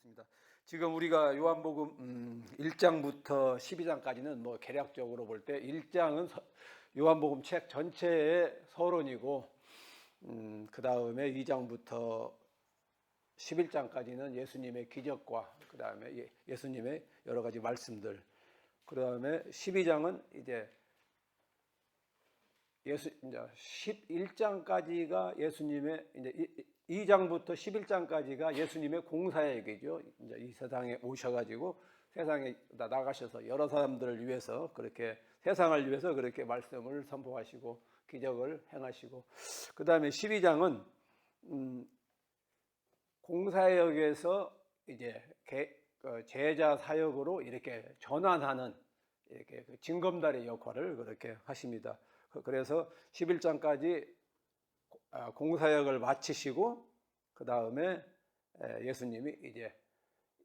하겠습니다. 지금 우리가 요한복음 1장부터 12장까지는 뭐 개략적으로 볼 때 1장은 요한복음 책 전체의 서론이고 그 다음에 2장부터 11장까지는 예수님의 기적과 그 다음에 예수님의 여러 가지 말씀들, 그 다음에 12장은 이제 11장까지가 예수님의 이제 2장부터 11장까지가 예수님의 공사의 얘기죠. 이제 이 세상에 오셔가지고 세상에 나가셔서 여러 사람들을 위해서 그렇게 세상을 위해서 그렇게 말씀을 선포하시고 기적을 행하시고, 그 다음에 12장은 공사역에서 이제 제자 사역으로 이렇게 전환하는 이렇게 징검다리 역할을 그렇게 하십니다. 그래서 11장까지 공사역을 마치시고 그 다음에 예수님이 이제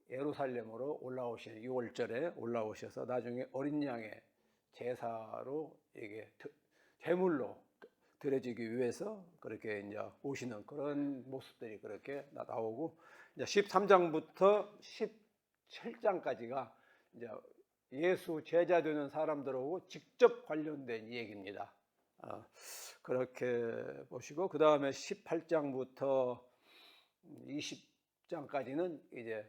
예루살렘으로 올라오시는 6월절에 올라오셔서 나중에 어린 양의 제사로 이게 제물로 드려지기 위해서 그렇게 이제 오시는 그런 모습들이 그렇게 나오고, 이제 13장부터 17장까지가 이제 예수 제자 되는 사람들하고 직접 관련된 얘기입니다. 그렇게 보시고, 그 다음에 18장부터 20장까지는 이제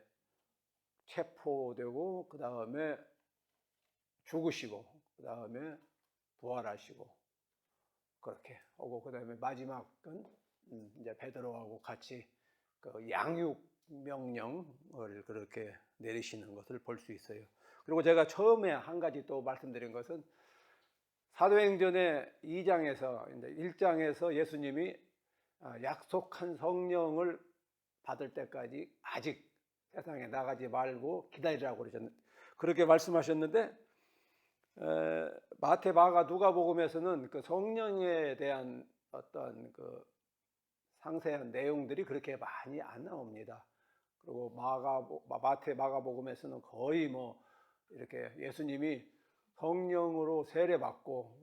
체포되고 그 다음에 죽으시고 그 다음에 부활하시고 그렇게 오고, 그 다음에 마지막은 이제 베드로하고 같이 그 양육 명령을 그렇게 내리시는 것을 볼 수 있어요. 그리고 제가 처음에 한 가지 또 말씀드린 것은 사도행전의 2장에서 이제 1장에서 예수님이 약속한 성령을 받을 때까지 아직 세상에 나가지 말고 기다리라고 그렇게 말씀하셨는데, 마태, 마가, 누가복음에서는 그 성령에 대한 어떤 그 상세한 내용들이 그렇게 많이 안 나옵니다. 그리고 마태, 마가복음에서는 거의 뭐 이렇게 예수님이 성령으로 세례받고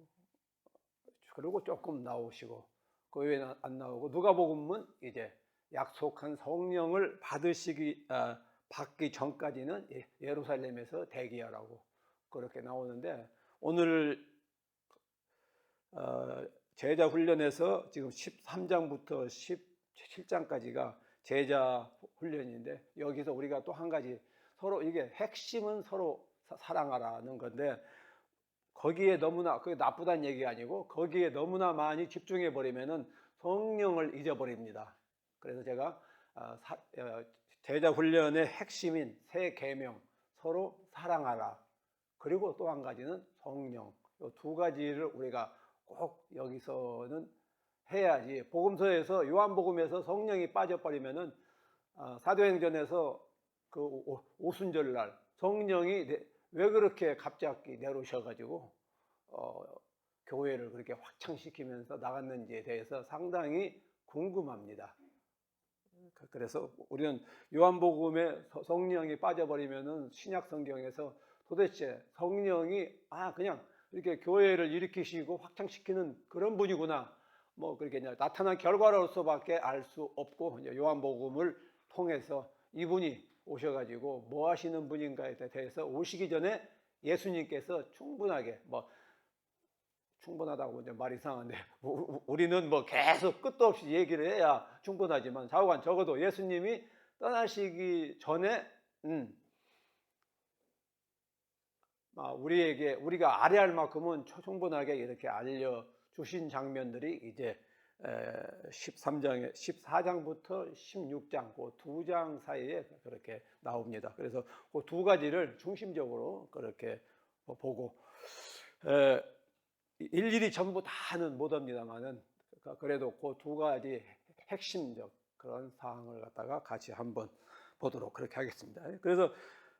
그리고 조금 나오시고 그 외에는 안 나오고, 누가복음은 이제 약속한 성령을 받기 전까지는 예루살렘에서 대기하라고 그렇게 나오는데, 오늘 제자 훈련에서 지금 13장부터 17장까지가 제자 훈련인데, 여기서 우리가 또 한 가지 서로 이게 핵심은 서로 사랑하라는 건데, 거기에 너무나 그게 나쁘다는 얘기가 아니고 거기에 너무나 많이 집중해 버리면은 성령을 잊어버립니다. 그래서 제가 제자 훈련의 핵심인 세 계명, 서로 사랑하라, 그리고 또 한 가지는 성령, 이 두 가지를 우리가 꼭 여기서는 해야지. 복음서에서 요한복음에서 성령이 빠져버리면은 사도행전에서 그 오순절날 성령이 왜 그렇게 갑자기 내려오셔가지고 교회를 그렇게 확장시키면서 나갔는지에 대해서 상당히 궁금합니다. 그래서 우리는 요한복음에 성령이 빠져버리면은 신약 성경에서 도대체 성령이 그냥 이렇게 교회를 일으키시고 확장시키는 그런 분이구나, 뭐 그렇게 나타난 결과로서밖에 알 수 없고, 이제 요한복음을 통해서 이분이 오셔가지고 뭐 하시는 분인가에 대해서 오시기 전에 예수님께서 충분하게, 뭐 충분하다고 이제 말이 이상한데 우리는 뭐 계속 끝도 없이 얘기를 해야 충분하지만 좌우간 적어도 예수님이 떠나시기 전에 우리가 알아야 할 만큼은 충분하게 이렇게 알려주신 장면들이 이제 14장부터 16장 그 두 장 사이에 그렇게 나옵니다. 그래서 그 두 가지를 중심적으로 그렇게 보고, 일일이 전부 다는 못합니다만은 그래도 그 두 가지 핵심적 그런 사항을 갖다가 같이 한번 보도록 그렇게 하겠습니다. 그래서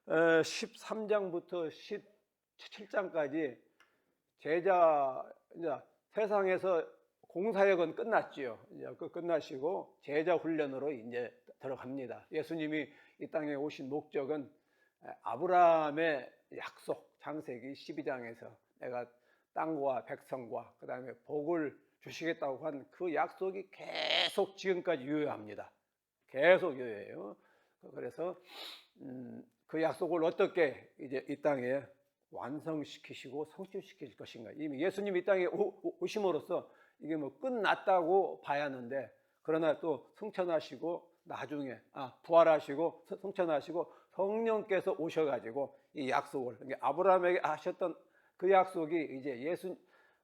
13장부터 17장까지 제자, 이제 세상에서 공사역은 끝났지요. 이제 끝나시고 제자 훈련으로 이제 들어갑니다. 예수님이 이 땅에 오신 목적은 아브라함의 약속, 창세기 12장에서 내가 땅과 백성과 그 다음에 복을 주시겠다고 한 그 약속이 계속 지금까지 유효합니다. 계속 유효해요. 그래서 그 약속을 어떻게 이제 이 땅에 완성시키시고 성취시킬 것인가. 이미 예수님 이 땅에 오심으로써 이게 뭐 끝났다고 봐야 하는데, 그러나 또 승천하시고 나중에 부활하시고 승천하시고 성령께서 오셔가지고 이 약속을, 아브라함에게 하셨던 그 약속이 이제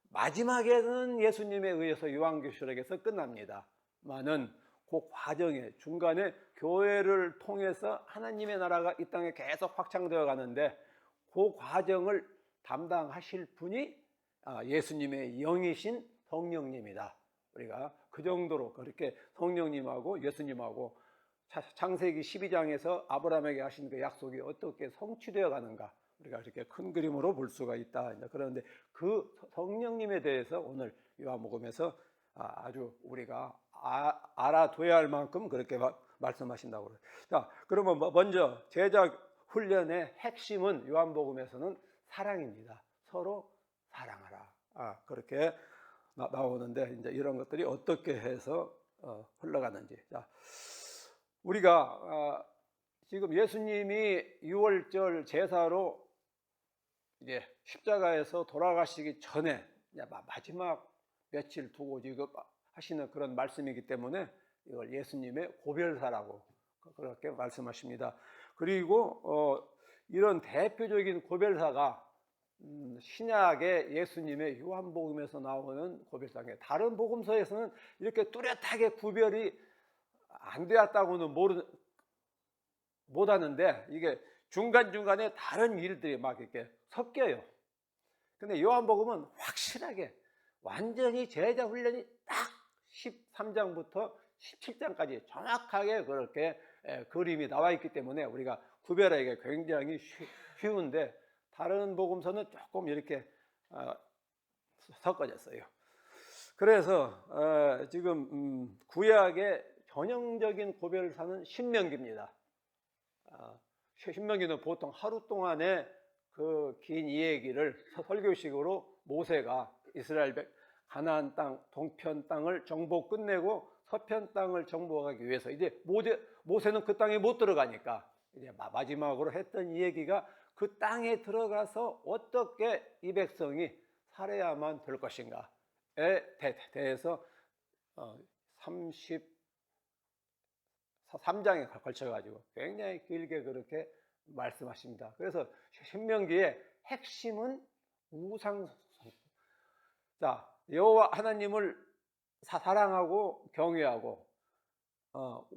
마지막에는 예수님에 의해서 요한계시록에서 끝납니다만은 그 과정에 중간에 교회를 통해서 하나님의 나라가 이 땅에 계속 확장되어 가는데, 그 과정을 담당하실 분이 예수님의 영이신 성령님이다. 우리가 그 정도로 그렇게 성령님하고 예수님하고 창세기 12장에서 아브라함에게 하신 그 약속이 어떻게 성취되어 가는가, 우리가 이렇게 큰 그림으로 볼 수가 있다. 그런데 그 성령님에 대해서 오늘 요한복음에서 아주 우리가 알아둬야 할 만큼 그렇게 말씀하신다고 그래요. 자, 그러면 먼저 제자 훈련의 핵심은 요한복음에서는 사랑입니다. 서로 사랑하라. 그렇게 나오는데, 이제 이런 것들이 어떻게 해서 흘러가는지. 자, 우리가 지금 예수님이 유월절 제사로 이제 십자가에서 돌아가시기 전에 마지막 며칠 두고 지금 하시는 그런 말씀이기 때문에 이걸 예수님의 고별사라고 그렇게 말씀하십니다. 그리고 이런 대표적인 고별사가 신약의 예수님의 요한복음에서 나오는 고별사인데, 다른 복음서에서는 이렇게 뚜렷하게 구별이 안 되었다고는 못하는데, 이게 중간중간에 다른 일들이 막 이렇게 섞여요. 근데 요한복음은 확실하게 완전히 제자 훈련이 딱 13장부터 17장까지 정확하게 그렇게 그림이 나와 있기 때문에 우리가 구별하기가 굉장히 쉬운데, 다른 복음서는 조금 이렇게 섞어졌어요. 그래서 지금 구약의 전형적인 고별사는 신명기입니다. 신명기는 보통 하루 동안의 그 긴 이야기를 설교식으로 모세가 이스라엘 가나안 땅 동편 땅을 정복 끝내고 서편 땅을 정복하기 위해서, 이제 모세는 그 땅에 못 들어가니까 이제 마지막으로 했던 이야기가 그 땅에 들어가서 어떻게 이 백성이 살아야만 될 것인가에 대해서 33장에 걸쳐가지고 굉장히 길게 그렇게 말씀하십니다. 그래서 신명기의 핵심은 우상. 자, 여호와 하나님을 사랑하고 경외하고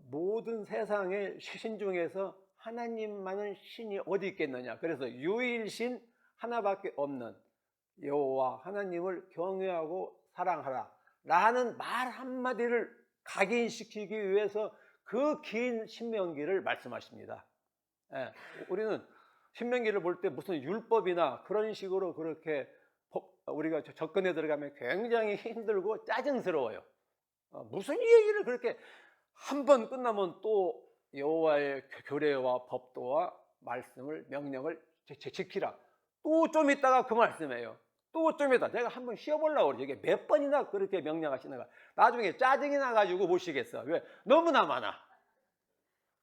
모든 세상의 신 중에서 하나님만은 신이 어디 있겠느냐. 그래서 유일신 하나밖에 없는 여호와 하나님을 경외하고 사랑하라 라는 말 한마디를 각인시키기 위해서 그 긴 신명기를 말씀하십니다. 우리는 신명기를 볼 때 무슨 율법이나 그런 식으로 그렇게 우리가 접근해 들어가면 굉장히 힘들고 짜증스러워요. 무슨 얘기를 그렇게 한 번 끝나면 또 여호와의 규례와 법도와 말씀을 명령을 지키라. 또 좀 있다가 그 말씀이에요. 또 좀 있다. 제가 한번 쉬어보려고 그러죠. 이게 몇 번이나 그렇게 명령하시는가. 나중에 짜증이 나가지고 못 쉬겠어. 왜? 너무나 많아.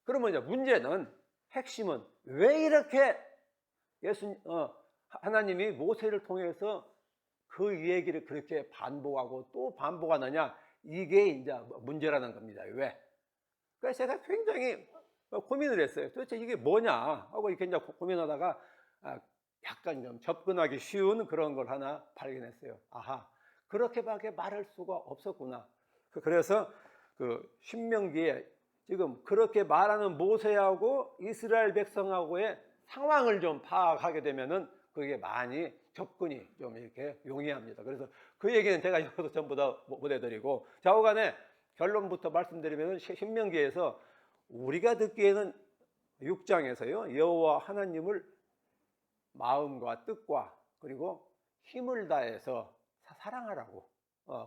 그러면 이제 문제는, 핵심은 왜 이렇게 하나님이 모세를 통해서 그 얘기를 그렇게 반복하고 또 반복하느냐, 이게 이제 문제라는 겁니다. 왜? 그래서 제가 굉장히 고민을 했어요. 도대체 이게 뭐냐 하고 이렇게 이제 고민하다가 약간 좀 접근하기 쉬운 그런 걸 하나 발견했어요. 아하, 그렇게밖에 말할 수가 없었구나. 그래서 그 신명기에 지금 그렇게 말하는 모세하고 이스라엘 백성하고의 상황을 좀 파악하게 되면은 그게 많이 접근이 좀 이렇게 용이합니다. 그래서 그 얘기는 제가 여기서 전부 다 못 해드리고, 좌우간에 결론부터 말씀드리면, 신명기에서 우리가 듣기에는 6장에서요 여호와 하나님을 마음과 뜻과 그리고 힘을 다해서 사랑하라고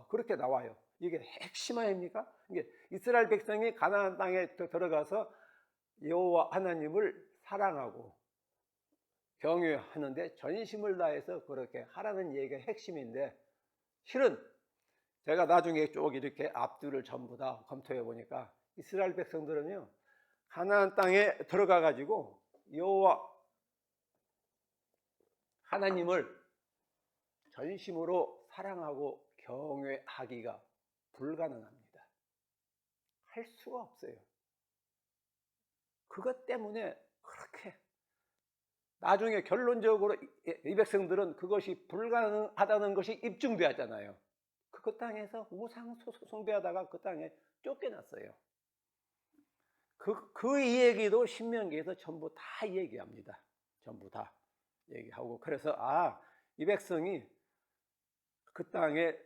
그렇게 나와요. 이게 핵심 아닙니까? 이게 이스라엘 백성이 가나안 땅에 들어가서 여호와 하나님을 사랑하고 경외하는데 전심을 다해서 그렇게 하라는 얘기가 핵심인데, 실은 제가 나중에 쭉 이렇게 앞뒤를 전부 다 검토해 보니까 이스라엘 백성들은요 가나안 땅에 들어가 가지고 여호와 하나님을 전심으로 사랑하고 경외하기가 불가능합니다. 할 수가 없어요. 그것 때문에 그렇게 나중에 결론적으로 이 백성들은 그것이 불가능하다는 것이 입증되었잖아요. 그 땅에서 우상 숭배하다가 그 땅에 쫓겨났어요. 그 이야기도 신명기에서 전부 다 얘기합니다. 전부 다 얘기하고, 그래서 이 백성이 그 땅에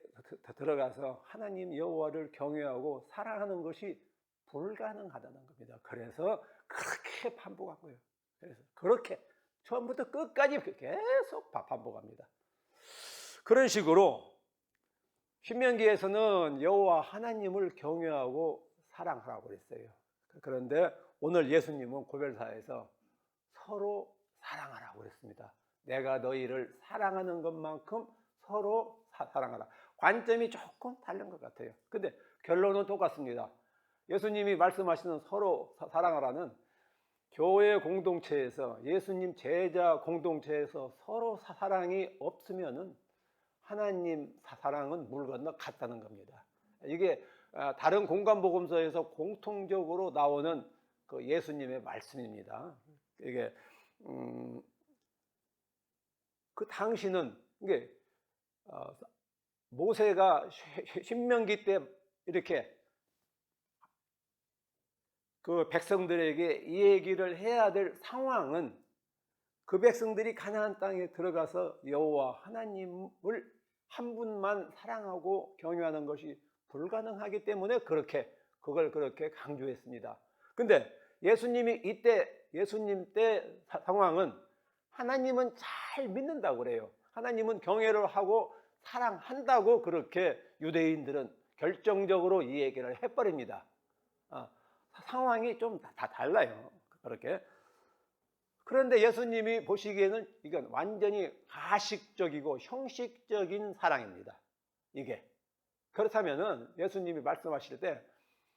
들어가서 하나님 여호와를 경외하고 사랑하는 것이 불가능하다는 겁니다. 그래서 그렇게 반복한 거예요. 그래서 그렇게 처음부터 끝까지 계속 반복합니다. 그런 식으로 신명기에서는 여호와 하나님을 경외하고 사랑하라고 그랬어요. 그런데 오늘 예수님은 고별사에서 서로 사랑하라고 그랬습니다. 내가 너희를 사랑하는 것만큼 서로 사랑하라. 관점이 조금 다른 것 같아요. 근데 결론은 똑같습니다. 예수님이 말씀하시는 서로 사랑하라는 교회 공동체에서, 예수님 제자 공동체에서 서로 사랑이 없으면은 하나님 사랑은 물 건너 갔다는 겁니다. 이게 다른 공간복음서에서 공통적으로 나오는 그 예수님의 말씀입니다. 이게 그 당시는 이게 모세가 신명기 때 이렇게 그 백성들에게 이 얘기를 해야 될 상황은 그 백성들이 가나안 땅에 들어가서 여호와 하나님을 한 분만 사랑하고 경외하는 것이 불가능하기 때문에 그걸 그렇게 강조했습니다. 근데 예수님 때 상황은 하나님은 잘 믿는다고 그래요. 하나님은 경외를 하고 사랑한다고 그렇게 유대인들은 결정적으로 이 얘기를 해버립니다. 상황이 좀 다 달라요. 그렇게. 그런데 예수님이 보시기에는 이건 완전히 가식적이고 형식적인 사랑입니다. 이게. 그렇다면은 예수님이 말씀하실 때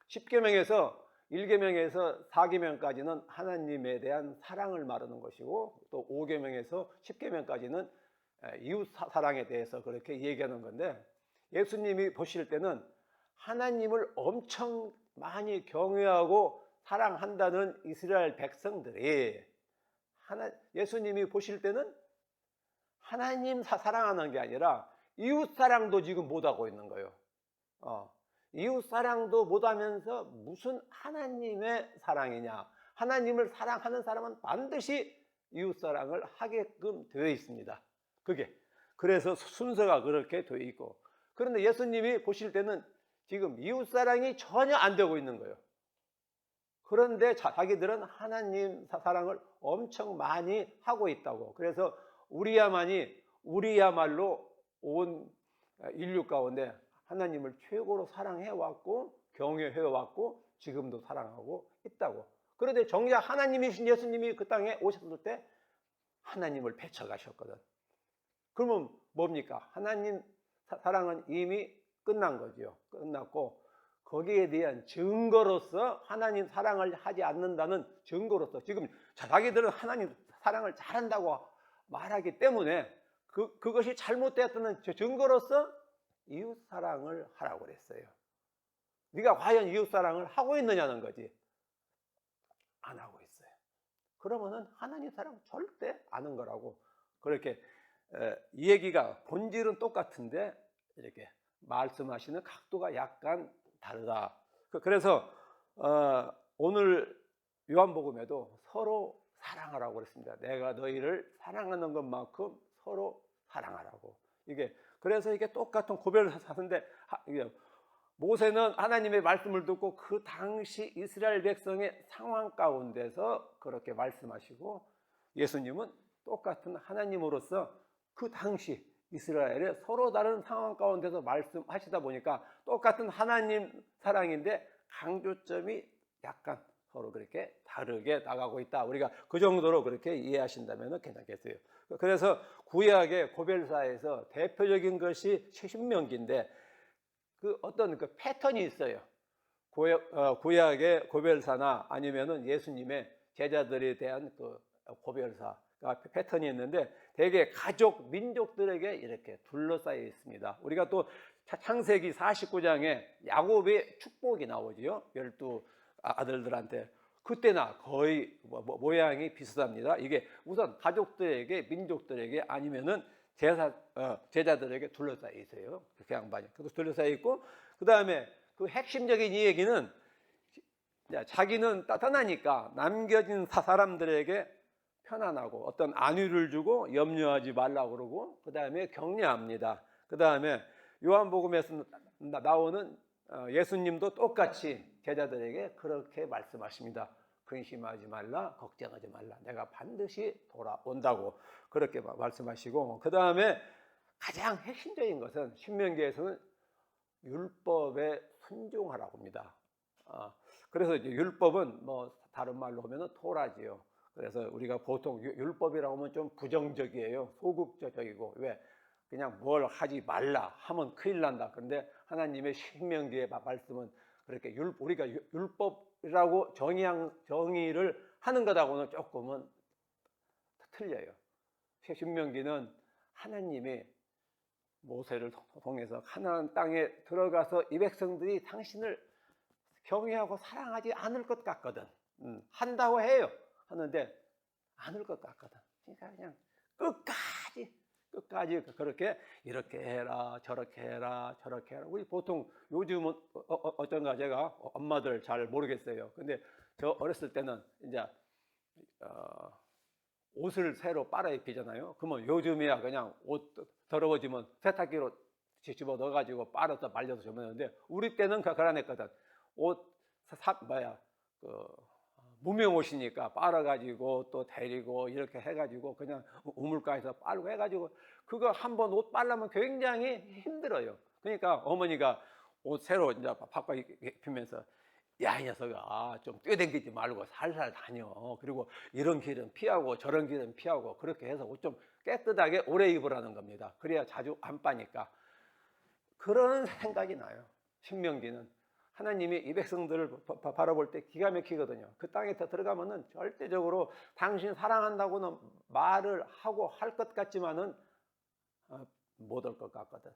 10계명에서 1계명에서 4계명까지는 하나님에 대한 사랑을 말하는 것이고, 또 5계명에서 10계명까지는 이웃 사랑에 대해서 그렇게 얘기하는 건데, 예수님이 보실 때는 하나님을 엄청 많이 경외하고 사랑한다는 이스라엘 백성들이 예수님이 보실 때는 하나님 사랑하는 게 아니라 이웃 사랑도 지금 못하고 있는 거예요. 이웃 사랑도 못하면서 무슨 하나님의 사랑이냐. 하나님을 사랑하는 사람은 반드시 이웃 사랑을 하게끔 되어 있습니다. 그래서 순서가 그렇게 되어 있고, 그런데 예수님이 보실 때는 지금 이웃 사랑이 전혀 안 되고 있는 거예요. 그런데 자기들은 하나님 사랑을 엄청 많이 하고 있다고. 그래서 우리야말로 온 인류 가운데 하나님을 최고로 사랑해왔고 경외해왔고 지금도 사랑하고 있다고. 그런데 정작 하나님이신 예수님이 그 땅에 오셨을 때 하나님을 배척하셨거든. 그러면 뭡니까? 하나님 사랑은 이미 끝난 거죠. 끝났고, 거기에 대한 증거로서 하나님 사랑을 하지 않는다는 증거로서 지금 자기들은 하나님 사랑을 잘한다고 말하기 때문에 그것이 잘못되었다는 증거로서 이웃 사랑을 하라고 그랬어요. 네가 과연 이웃 사랑을 하고 있느냐는 거지. 안 하고 있어요. 그러면은 하나님 사랑 절대 안 한 거라고. 그렇게 이 얘기가 본질은 똑같은데 이렇게 말씀하시는 각도가 약간 다르다. 그래서 오늘 요한복음에도 서로 사랑하라고 그랬습니다. 내가 너희를 사랑하는 것만큼 서로 사랑하라고. 그래서 이게 똑같은 고별사인데, 모세는 하나님의 말씀을 듣고 그 당시 이스라엘 백성의 상황 가운데서 그렇게 말씀하시고, 예수님은 똑같은 하나님으로서 그 당시 이스라엘의 서로 다른 상황 가운데서 말씀하시다 보니까 똑같은 하나님 사랑인데 강조점이 약간 서로 그렇게 다르게 나가고 있다. 우리가 그 정도로 그렇게 이해하신다면 괜찮겠어요. 그래서 구약의 고별사에서 대표적인 것이 신명기인데, 어떤 패턴이 있어요. 구약의 고별사나 아니면은 예수님의 제자들에 대한 그 고별사가 패턴이 있는데 대개 가족, 민족들에게 이렇게 둘러싸여 있습니다. 우리가 또 창세기 49장에 야곱의 축복이 나오지요. 12 아들들한테. 그때나 거의 모양이 비슷합니다. 이게 우선 가족들에게, 민족들에게 아니면은 제자들에게 둘러싸여 있어요. 그 양반이. 그래서 둘러싸여 있고, 그 다음에 그 핵심적인 이 얘기는 자기는 떠나니까 남겨진 사람들에게 편안하고 어떤 안위를 주고 염려하지 말라고 그러고, 그 다음에 격려합니다. 그 다음에 요한복음에서 나오는 예수님도 똑같이 제자들에게 그렇게 말씀하십니다. 근심하지 말라, 걱정하지 말라. 내가 반드시 돌아온다고 그렇게 말씀하시고, 그 다음에 가장 핵심적인 것은 신명기에서는 율법에 순종하라고 합니다. 그래서 율법은 뭐 다른 말로 하면 토라지요. 그래서 우리가 보통 율법이라고 하면 좀 부정적이에요. 소극적이고. 왜? 그냥 뭘 하지 말라 하면 큰일 난다. 그런데 하나님의 신명기의 말씀은 그렇게 우리가 율법이라고 정의를 하는 것하고는 조금은 틀려요. 신명기는 하나님이 모세를 통해서 가나안 땅에 들어가서 이 백성들이 당신을 경외하고 사랑하지 않을 것 같거든. 한다고 해요. 하는데 않을 것 같거든. 그러니까 그냥 끝까지 그렇게 이렇게 해라 저렇게 해라 저렇게 해라. 우리 보통 요즘은 어떤가 제가 엄마들 잘 모르겠어요. 근데 저 어렸을 때는 이제 옷을 새로 빨아 입히잖아요. 그러면 요즘이야 그냥 옷 더러워지면 세탁기로 집어 넣어가지고 빨아서 말려서 주면 되는데 우리 때는 그런 했거든. 옷 무명 옷이니까 빨아가지고 또 데리고 이렇게 해가지고 그냥 우물가에서 빨고 해가지고 그거 한번 옷 빨려면 굉장히 힘들어요. 그러니까 어머니가 옷 새로 이제 바꿔 입히면서 야, 이 녀석아, 좀 뛰어댕기지 말고 살살 다녀. 그리고 이런 길은 피하고 저런 길은 피하고 그렇게 해서 옷 좀 깨끗하게 오래 입으라는 겁니다. 그래야 자주 안 빠니까. 그런 생각이 나요. 신명기는. 하나님이 이 백성들을 바라볼 때 기가 막히거든요. 그 땅에 들어가면은 절대적으로 당신 사랑한다고는 말을 하고 할 것 같지만은 못 올 것 같거든.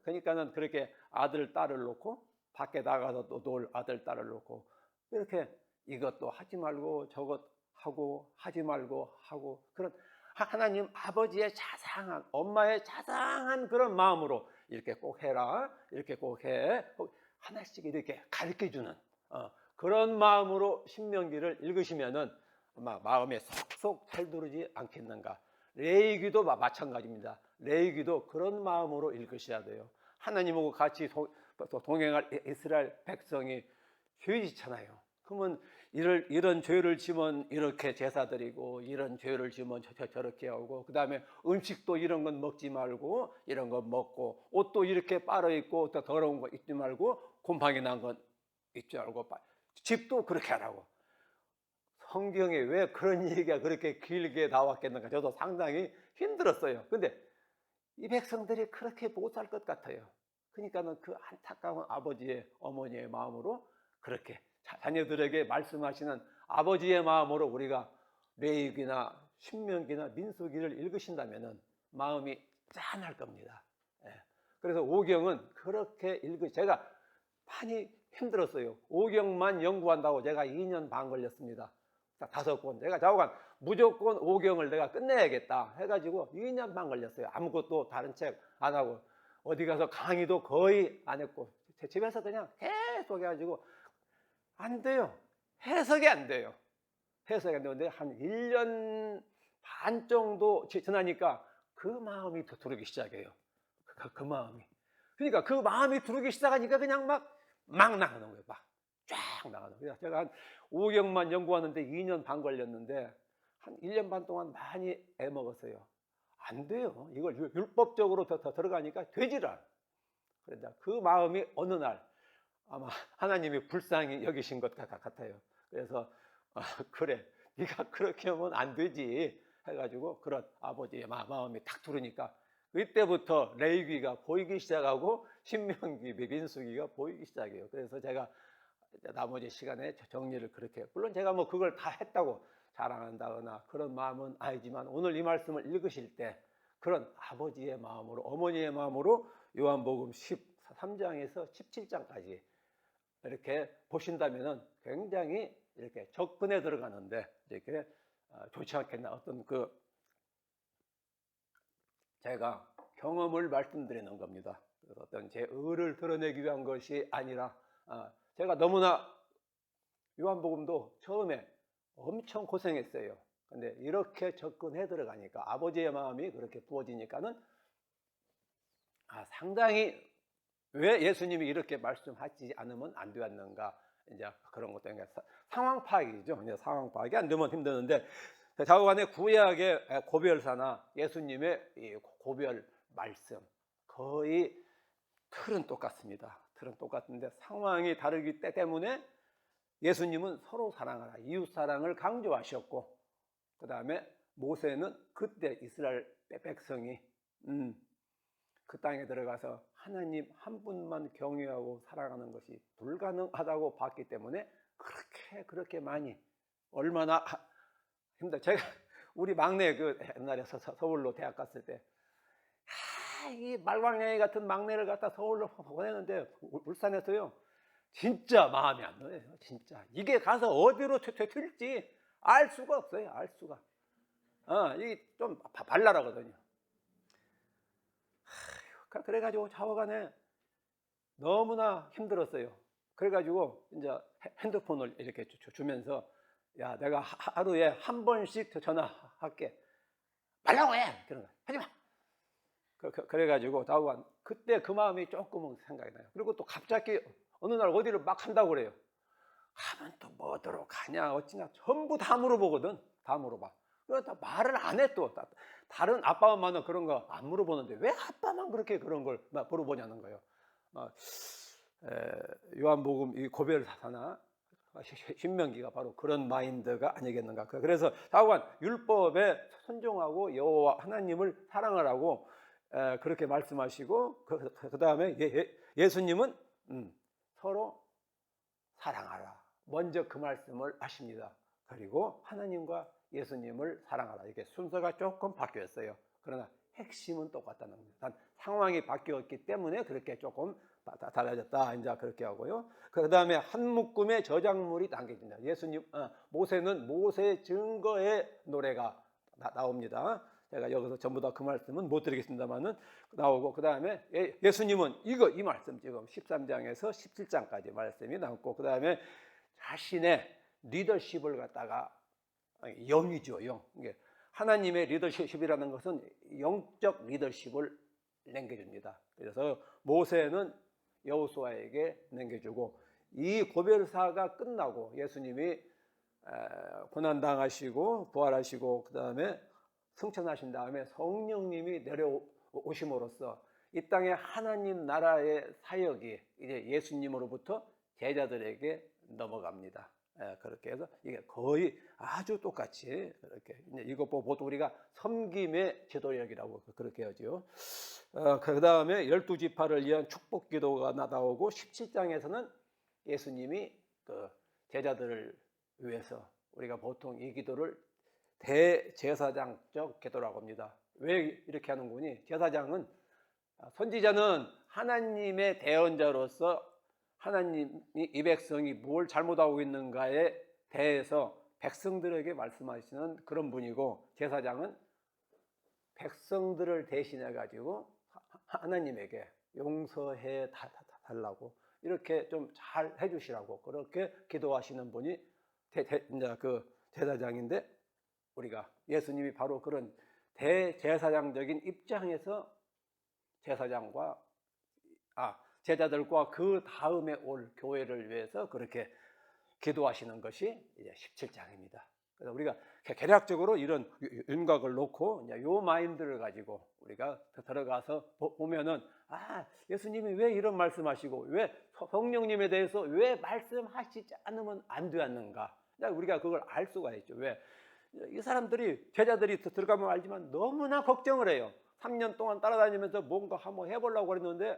그러니까는 그렇게 아들, 딸을 놓고 밖에 나가서 또 놀 아들, 딸을 놓고 이렇게 이것도 하지 말고 저것 하고 하지 말고 하고 그런 하나님 아버지의 자상한 엄마의 자상한 그런 마음으로 이렇게 꼭 해라 이렇게 꼭 해 하나씩 이렇게 가르쳐주는 그런 마음으로 신명기를 읽으시면은 아마 마음에 속속 찰들지 않겠는가. 레위기도 마찬가지입니다. 레위기도 그런 마음으로 읽으셔야 돼요. 하나님하고 같이 동행할 이스라엘 백성이 죄짓잖아요. 그러면 이런 죄를 지면 이렇게 제사 드리고 이런 죄를 지면 저렇게 하고 그 다음에 음식도 이런 건 먹지 말고 이런 건 먹고 옷도 이렇게 빨아 입고 또 더러운 거 입지 말고 곰팡이 난 건 입지 말고 집도 그렇게 하라고. 성경에 왜 그런 얘기가 그렇게 길게 나왔겠는가 저도 상당히 힘들었어요. 근데 이 백성들이 그렇게 못 살 것 같아요. 그러니까는 그 안타까운 아버지의 어머니의 마음으로 그렇게 자녀들에게 말씀하시는 아버지의 마음으로 우리가 레위기나 신명기나 민수기를 읽으신다면은 마음이 짠할 겁니다. 그래서 오경은 그렇게 제가 많이 힘들었어요. 오경만 연구한다고 제가 2년 반 걸렸습니다. 5권. 내가 좌우간 무조건 오경을 내가 끝내야겠다 해가지고 2년 반 걸렸어요. 아무것도 다른 책 안 하고 어디 가서 강의도 거의 안 했고 제 집에서 그냥 계속 해가지고 안 돼요. 해석이 안 돼요. 해석이 안 되는데 한 1년 반 정도 지나니까 그 마음이 더 들어오기 시작해요. 그 마음이. 그러니까 그 마음이 들어오기 시작하니까 그냥 막 나가는 거예요. 막 쫙 나가는 거예요. 제가 한 오경만 연구하는데 2년 반 걸렸는데 한 1년 반 동안 많이 애먹었어요. 안 돼요. 이걸 율법적으로 더 들어가니까 되질 않아. 그런데 그 마음이 어느 날 아마 하나님이 불쌍히 여기신 것 같아요. 그래서 그래 네가 그렇게 하면 안 되지 해가지고 그런 아버지의 마음이 탁 들으니까 그때부터 레위기가 보이기 시작하고 신명기, 민수기가 보이기 시작해요. 그래서 제가 나머지 시간에 정리를 그렇게, 물론 제가 뭐 그걸 다 했다고 자랑한다거나 그런 마음은 아니지만, 오늘 이 말씀을 읽으실 때 그런 아버지의 마음으로, 어머니의 마음으로 요한복음 13장에서 17장까지 이렇게 보신다면은 굉장히 이렇게 접근에 들어가는데 이렇게 좋지 않겠나. 어떤 제가 경험을 말씀드리는 겁니다. 그래서 어떤 제 의를 드러내기 위한 것이 아니라, 제가 너무나 요한복음도 처음에 엄청 고생했어요. 근데 이렇게 접근해 들어가니까, 아버지의 마음이 그렇게 부어지니까는 상당히 왜 예수님이 이렇게 말씀하지 않으면 안 되었는가, 이제 그런 것 때문에 상황 파악이죠. 이제 상황 파악이 안 되면 힘드는데, 좌우간의 구약의 고별사나 예수님의 이 고별 말씀, 거의 틀은 똑같습니다. 틀은 똑같은데 상황이 다르기 때문에 예수님은 서로 사랑하라, 이웃 사랑을 강조하셨고, 그 다음에 모세는 그때 이스라엘 백성이 그 땅에 들어가서 하나님 한 분만 경외하고 사랑하는 것이 불가능하다고 봤기 때문에 그렇게 많이, 얼마나 힘들어. 제가 우리 막내 옛날에 서울로 대학 갔을 때, 이 말광량이 같은 막내를 갖다 서울로 보내는데, 울산에서요, 진짜 마음이 안 놓여요. 진짜 이게 가서 어디로 튈지 알 수가 없어요. 알 수가. 이게 좀 발랄하거든요. 그래가지고 좌우간에 너무나 힘들었어요. 그래가지고 이제 핸드폰을 이렇게 주면서, 야, 내가 하루에 한 번씩 전화할게. 말라고 해. 그런 거 하지 마. 그래가지고 좌우간 그때 그 마음이 조금은 생각이 나요. 그리고 또 갑자기 어느 날 어디를 막 한다고 그래요. 가면 또 뭐더러 가냐 어찌냐 전부 다 물어보거든. 다 물어봐. 그래서 말을 안 해. 또 다른 아빠 엄마는 그런 거 안 물어보는데 왜 아빠만 그렇게 그런 걸 물어보냐는 거예요. 요한복음 이 고별사나 신명기가 바로 그런 마인드가 아니겠는가. 그래서 좌우간 율법에 순종하고 여호와 하나님을 사랑하라고 그렇게 말씀하시고, 그 다음에 예수님은 서로 사랑하라, 먼저 그 말씀을 하십니다. 그리고 하나님과 예수님을 사랑하라, 이렇게 순서가 조금 바뀌었어요. 그러나 핵심은 똑같다는 겁니다. 단 상황이 바뀌었기 때문에 그렇게 조금 달라졌다, 이제 그렇게 하고요. 그 다음에 한 묶음의 저작물이 남겨진다. 모세는 모세 증거의 노래가 나옵니다. 제가 여기서 전부 다 그 말씀은 못 드리겠습니다만은 나오고, 그 다음에 예수님은 이 말씀 지금 13장에서 17장까지 말씀이 나왔고, 그 다음에 자신의 리더십을 갖다가 영이죠, 영. 하나님의 리더십이라는 것은 영적 리더십을 남겨줍니다. 그래서 모세는 여호수아에게 남겨주고, 이 고별사가 끝나고 예수님이 고난당하시고 부활하시고 그 다음에 승천하신 다음에 성령님이 내려오심으로써 이 땅에 하나님 나라의 사역이 이제 예수님으로부터 제자들에게 넘어갑니다. 그렇게 해서 이게 거의 아주 똑같이 그렇게, 이것 보통 우리가 섬김의 제도력이라고 그렇게 하죠. 그 다음에 12지파를 위한 축복 기도가 나오고, 17장에서는 예수님이 그 제자들을 위해서, 우리가 보통 이 기도를 대제사장적 기도라고 합니다. 왜 이렇게 하는 거니? 제사장은, 선지자는 하나님의 대언자로서 하나님이 이 백성이 뭘 잘못하고 있는가에 대해서 백성들에게 말씀하시는 그런 분이고, 제사장은 백성들을 대신해 가지고 하나님에게 용서해 달라고, 이렇게 좀 잘 해주시라고 그렇게 기도하시는 분이 이제 그 제사장인데, 우리가 예수님이 바로 그런 대제사장적인 입장에서 제자들과 그 다음에 올 교회를 위해서 그렇게 기도하시는 것이 이제 17장입니다. 그래서 우리가 개략적으로 이런 윤곽을 놓고 이제 요 마인드를 가지고 우리가 들어가서 보면은, 예수님이 왜 이런 말씀하시고 왜 성령님에 대해서 왜 말씀하시지 않으면 안 되었는가? 우리가 그걸 알 수가 있죠. 왜? 이 사람들이, 제자들이 들어가면 알지만 너무나 걱정을 해요. 3년 동안 따라다니면서 뭔가 한번 해보려고 그랬는데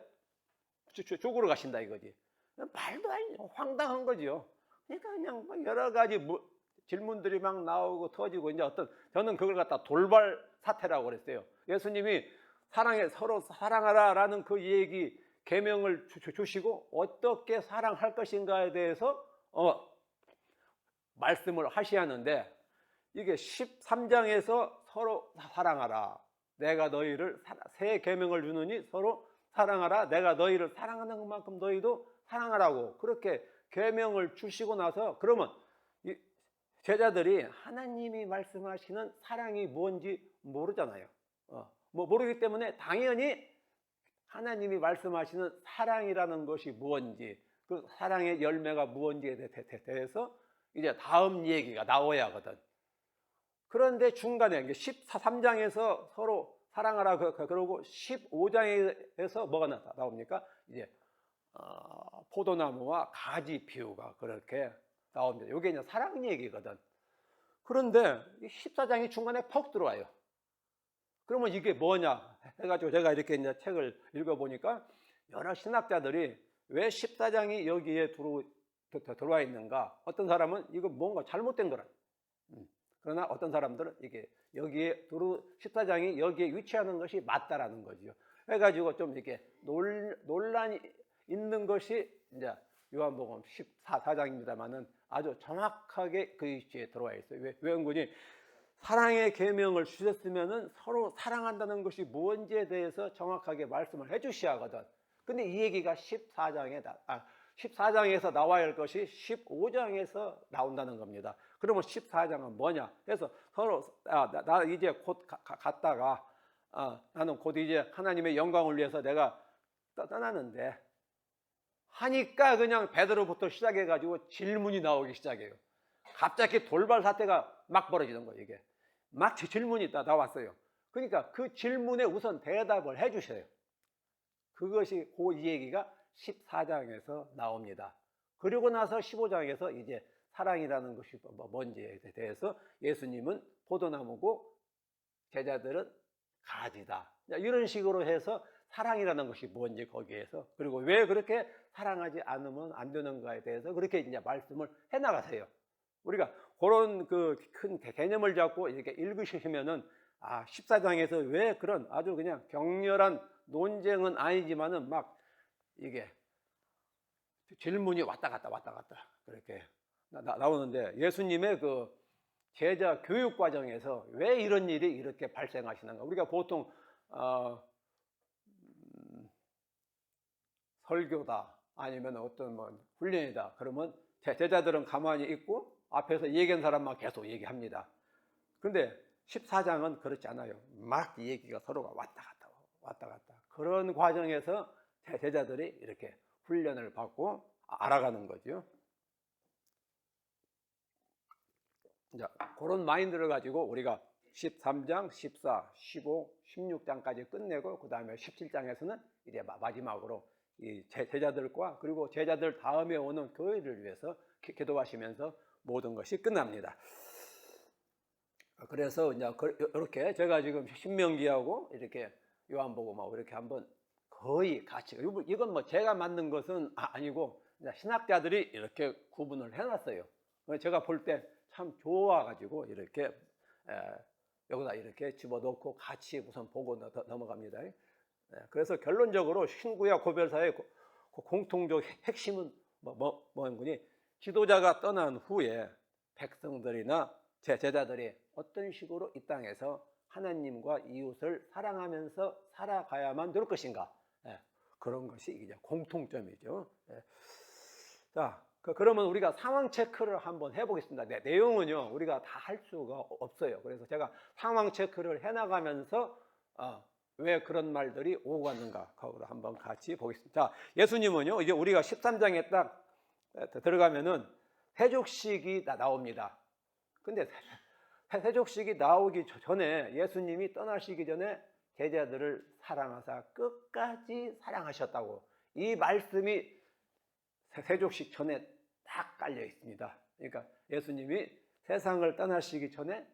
죽으러 가신다 이거지. 말도 안 황당한 거지요. 그러니까 그냥 뭐 여러 가지 질문들이 막 나오고 터지고 이제 저는 그걸 갖다 돌발 사태라고 그랬어요. 예수님이 서로 사랑하라라는 그 얘기 계명을 주시고 어떻게 사랑할 것인가에 대해서 말씀을 하셔야 하는데 이게 13장에서 서로 사랑하라. 내가 너희를 새 계명을 주느니 서로 사랑하라. 내가 너희를 사랑하는 것만큼 너희도 사랑하라고 그렇게 계명을 주시고 나서 그러면 이 제자들이 하나님이 말씀하시는 사랑이 뭔지 모르잖아요. 모르기 때문에 당연히 하나님이 말씀하시는 사랑이라는 것이 무엇인지 그 사랑의 열매가 무엇인지에 대해서 이제 다음 얘기가 나와야 하거든. 그런데 중간에 13장에서 서로 사랑하라 그러고 15장에서 뭐가 나옵니까? 이제 포도나무와 가지 비유가 그렇게 나옵니다. 이게 이제 사랑 얘기거든. 그런데 14장이 중간에 퍽 들어와요. 그러면 이게 뭐냐 해가지고 제가 이렇게 이제 책을 읽어보니까 여러 신학자들이 왜 14장이 여기에 들어와 있는가? 어떤 사람은 이거 뭔가 잘못된 거라. 그러나 어떤 사람들은 이게 여기에 14장이 여기에 위치하는 것이 맞다라는 거죠. 해가지고 좀 이렇게 논란이 있는 것이 이제 요한복음 14장입니다만은 아주 정확하게 그 위치에 들어와 있어요. 왜냐하면 사랑의 계명을 주셨으면은 서로 사랑한다는 것이 무엇인지에 대해서 정확하게 말씀을 해주셔야 하거든. 근데 이 얘기가 14장에서 나와야 할 것이 15장에서 나온다는 겁니다. 그러면 14장은 뭐냐? 그래서 서로 나 이제 곧 갔다가 나는 곧 이제 하나님의 영광을 위해서 내가 떠나는데 하니까 그냥 베드로부터 시작해가지고 질문이 나오기 시작해요. 갑자기 돌발 사태가 막 벌어지는 거예요. 이게 막 질문이 나왔어요. 그러니까 그 질문에 우선 대답을 해주셔요. 그것이 이 얘기가 14장에서 나옵니다. 그리고 나서 15장에서 이제 사랑이라는 것이 뭔지에 대해서 예수님은 포도나무고 제자들은 가지다. 이런 식으로 해서 사랑이라는 것이 뭔지 거기에서 그리고 왜 그렇게 사랑하지 않으면 안 되는가에 대해서 그렇게 이제 말씀을 해 나가세요. 우리가 그런 그 큰 개념을 잡고 이렇게 읽으시면은 14장에서 왜 그런 아주 그냥 격렬한 논쟁은 아니지만은 막 이게 질문이 왔다 갔다 그렇게 나오는데 예수님의 그 제자 교육 과정에서 왜 이런 일이 이렇게 발생하시는가? 우리가 보통 설교다 아니면 어떤 뭐 훈련이다 그러면 제자들은 가만히 있고 앞에서 얘기한 사람만 계속 얘기합니다. 근데 14장은 그렇지 않아요. 막 얘기가 서로가 왔다 갔다 그런 과정에서 제자들이 이렇게 훈련을 받고 알아가는 거죠. 자, 그런 마인드를 가지고 우리가 13장, 14, 15, 16장까지 끝내고 그 다음에 17장에서는 이제 마지막으로 이 제자들과 그리고 제자들 다음에 오는 교회를 위해서 기도하시면서 모든 것이 끝납니다. 그래서 이제 이렇게 제가 지금 신명기하고 이렇게 요한복음하고 이렇게 한번 거의 같이 이건 뭐 제가 만든 것은 아니고 신학자들이 이렇게 구분을 해놨어요. 제가 볼 때 참 좋아가지고 이렇게 여기다 이렇게 집어넣고 같이 우선 보고 넘어갑니다. 그래서 결론적으로 신구약 고별사의 공통적 핵심은 뭐니 지도자가 떠난 후에 백성들이나 제자들이 어떤 식으로 이 땅에서 하나님과 이웃을 사랑하면서 살아가야만 될 것인가? 그런 것이 이제 공통점이죠. 자, 그러면 우리가 상황 체크를 한번 해보겠습니다. 내용은요 우리가 다 할 수가 없어요. 그래서 제가 상황 체크를 해나가면서 왜 그런 말들이 오고 갔는가 그걸 한번 같이 보겠습니다. 자, 예수님은요 이제 우리가 13장에 딱 들어가면은 세족식이 나옵니다. 근데 세족식이 나오기 전에 예수님이 떠나시기 전에 제자들을 사랑하사 끝까지 사랑하셨다고 이 말씀이 세족식 전에 딱 깔려 있습니다. 그러니까 예수님이 세상을 떠나시기 전에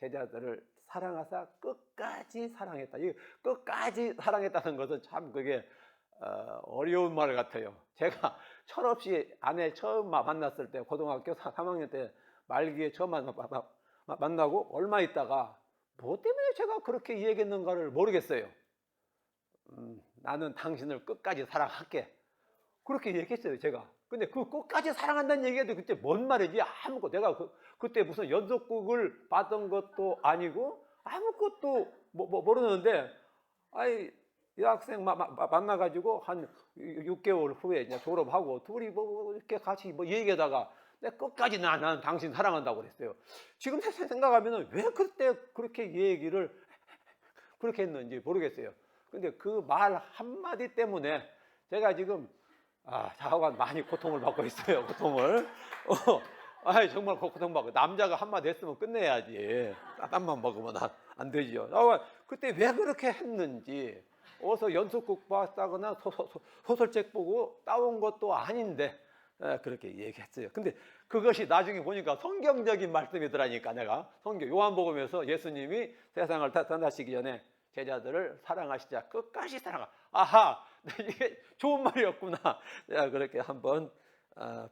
제자들을 사랑하사 끝까지 사랑했다. 이 끝까지 사랑했다는 것은 참 그게 어려운 말 같아요. 제가 철없이 아내 처음 만났을 때 고등학교 3학년 때 말기에 처음 만나고 얼마 있다가 뭐 때문에 제가 그렇게 얘기했는가를 모르겠어요. 나는 당신을 끝까지 사랑할게. 그렇게 얘기했어요, 제가. 근데 그 끝까지 사랑한다는 얘기도 그때 뭔 말인지 아무것도 내가 그때 무슨 연속극을 봤던 것도 아니고 아무것도 모르는데 아이 여학생 만나가지고 한 6개월 후에 이제 졸업하고 둘이 뭐 이렇게 같이 뭐 얘기하다가 내가 끝까지 나는 당신 사랑한다고 그랬어요. 지금 생각하면은 왜 그때 그렇게 얘기를 그렇게 했는지 모르겠어요. 근데 그 말 한마디 때문에 제가 지금 자하관 많이 고통을 받고 있어요. 고통을. 정말 고통받고 남자가 한마디 했으면 끝내야지. 땀만 먹으면 안 되지요. 그때 왜 그렇게 했는지 어서 연속극 봤다거나 소설책 보고 따온 것도 아닌데 그렇게 얘기했어요. 근데 그것이 나중에 보니까 성경적인 말씀이더라니까. 내가 성경 요한복음에서 예수님이 세상을 떠나시기 전에 제자들을 사랑하시자 끝까지 사랑하. 이게 좋은 말이었구나. 제가 그렇게 한번